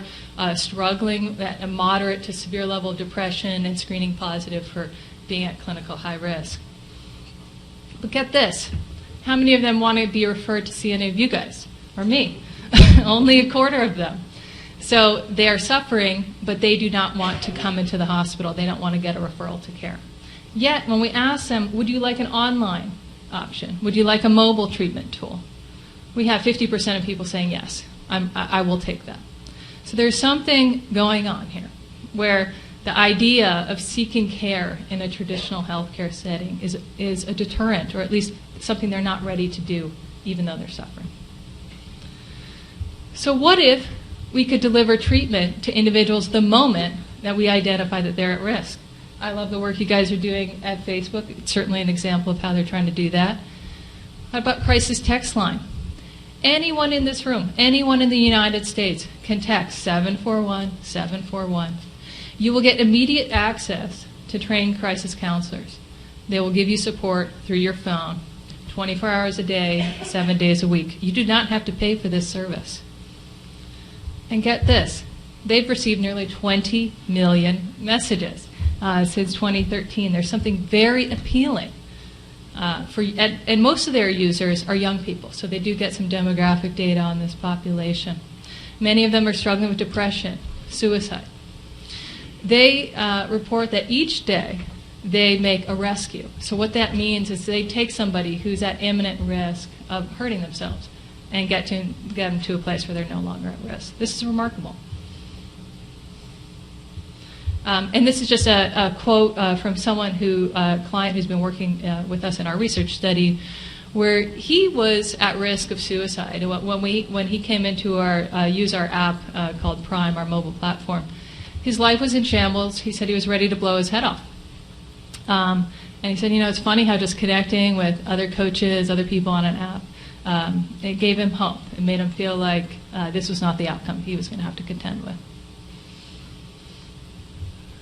struggling at a moderate to severe level of depression and screening positive for being at clinical high risk. But get this, how many of them want to be referred to see any of you guys or me? Only a quarter of them. So they are suffering, but they do not want to come into the hospital. They don't want to get a referral to care. Yet, when we ask them, would you like an online option? Would you like a mobile treatment tool? We have 50% of people saying yes, I will take that. So there's something going on here where the idea of seeking care in a traditional healthcare setting is a deterrent, or at least something they're not ready to do, even though they're suffering. So what if we could deliver treatment to individuals the moment that we identify that they're at risk? I love the work you guys are doing at Facebook. It's certainly an example of how they're trying to do that. How about crisis text line? Anyone in this room, anyone in the United States can text 741-741. You will get immediate access to trained crisis counselors. They will give you support through your phone, 24 hours a day, 7 days a week. You do not have to pay for this service. And get this, they've received nearly 20 million messages since 2013. There's something very appealing and most of their users are young people, so they do get some demographic data on this population. Many of them are struggling with depression, suicide. They report that each day they make a rescue. So what that means is they take somebody who's at imminent risk of hurting themselves and get them to a place where they're no longer at risk. This is remarkable. And this is just a quote from someone a client who's been working with us in our research study, where he was at risk of suicide. When he came into use our app called Prime, our mobile platform, his life was in shambles. He said he was ready to blow his head off. And he said, it's funny how just connecting with other coaches, other people on an app, it gave him hope. It made him feel like this was not the outcome he was going to have to contend with.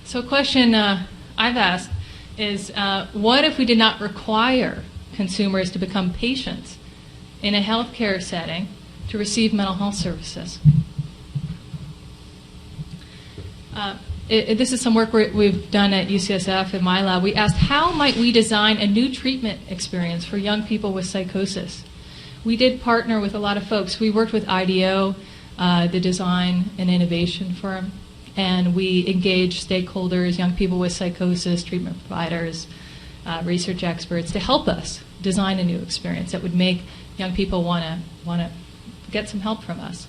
So a question I've asked is, what if we did not require consumers to become patients in a healthcare setting to receive mental health services? This is some work we've done at UCSF in my lab. We asked, how might we design a new treatment experience for young people with psychosis? We did partner with a lot of folks. We worked with IDEO, the design and innovation firm, and we engaged stakeholders, young people with psychosis, treatment providers, research experts, to help us design a new experience that would make young people want to get some help from us.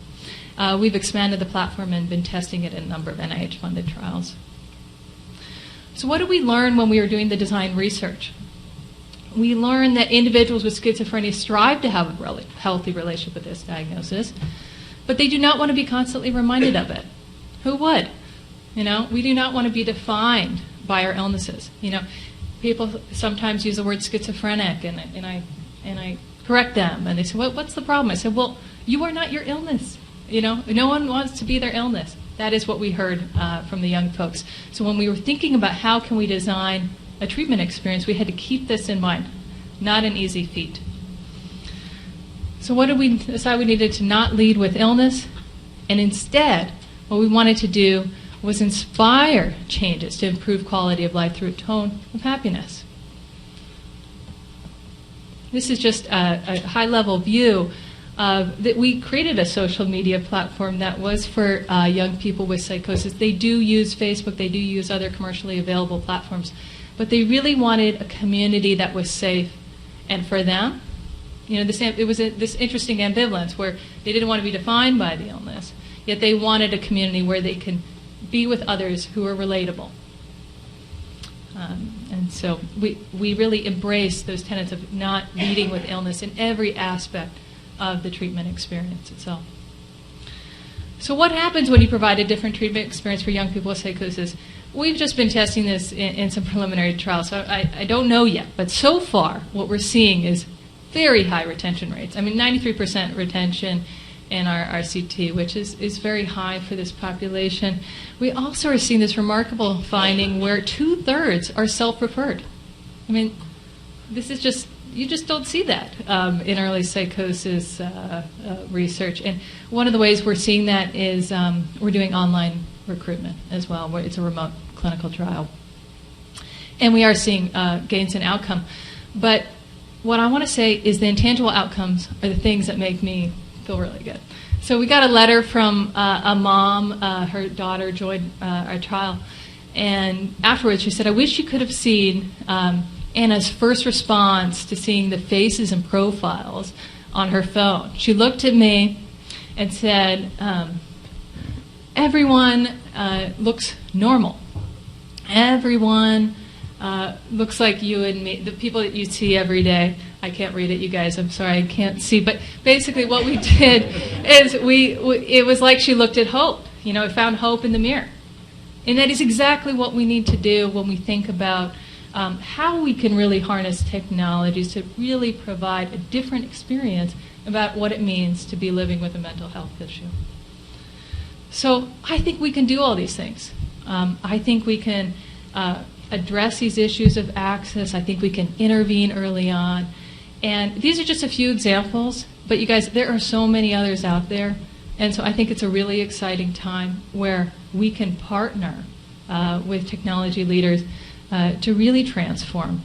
We've expanded the platform and been testing it in a number of NIH-funded trials. So what did we learn when we were doing the design research? We learned that individuals with schizophrenia strive to have a healthy relationship with this diagnosis, but they do not want to be constantly reminded of it. Who would? We do not want to be defined by our illnesses. People sometimes use the word schizophrenic, and I correct them, and they say, what's the problem? I said, well, you are not your illness. No one wants to be their illness. That is what we heard from the young folks. So when we were thinking about how can we design a treatment experience, we had to keep this in mind. Not an easy feat. So what did we decide? We needed to not lead with illness, and instead, what we wanted to do was inspire changes to improve quality of life through a tone of happiness. This is just a high-level view that we created a social media platform that was for young people with psychosis. They do use Facebook, they do use other commercially available platforms, but they really wanted a community that was safe. And for them, it was this interesting ambivalence where they didn't want to be defined by the illness, yet they wanted a community where they can be with others who are relatable. And so we really embrace those tenets of not leading with illness in every aspect of the treatment experience itself. So what happens when you provide a different treatment experience for young people with psychosis? We've just been testing this in some preliminary trials, so I don't know yet. But so far, what we're seeing is very high retention rates. 93% retention in our RCT, which is very high for this population. We also are seeing this remarkable finding where 2/3 are self-referred. This is just you just don't see that in early psychosis research. And one of the ways we're seeing that is we're doing online recruitment as well, where it's a remote clinical trial. And we are seeing gains in outcome. But what I want to say is the intangible outcomes are the things that make me feel really good. So we got a letter from a mom. Her daughter joined our trial. And afterwards she said, I wish you could have seen Anna's first response to seeing the faces and profiles on her phone. She looked at me and said, everyone looks normal. Everyone looks like you and me, the people that you see every day. I can't read it, you guys. I'm sorry, I can't see. But basically what we did is it was like she looked at hope. You know, found hope in the mirror. And that is exactly what we need to do when we think about how we can really harness technologies to really provide a different experience about what it means to be living with a mental health issue. So I think we can do all these things. I think we can address these issues of access. I think we can intervene early on. And these are just a few examples, but you guys, there are so many others out there. And so I think it's a really exciting time where we can partner with technology leaders to really transform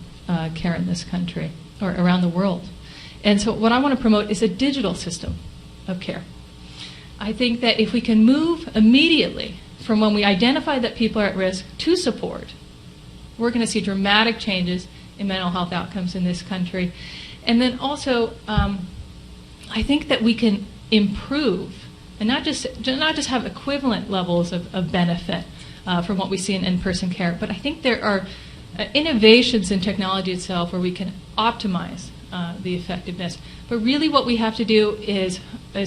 care in this country or around the world. And so what I want to promote is a digital system of care. I think that if we can move immediately from when we identify that people are at risk to support, we're going to see dramatic changes in mental health outcomes in this country. And then also, I think that we can improve and not just have equivalent levels of benefit from what we see in in-person care, but I think there are innovations in technology itself where we can optimize the effectiveness. But really what we have to do is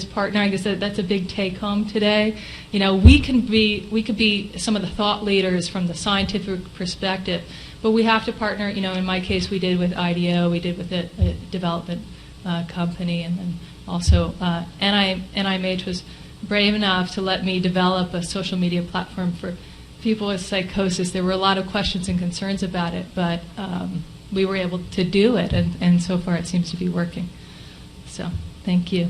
partner. I guess that's a big take-home today. You know, we could be some of the thought leaders from the scientific perspective, but we have to partner. You know, in my case, we did with IDEO, we did with a development company, and then also NIMH was brave enough to let me develop a social media platform for people with psychosis. There were a lot of questions and concerns about it, but we were able to do it, and so far it seems to be working. So, thank you.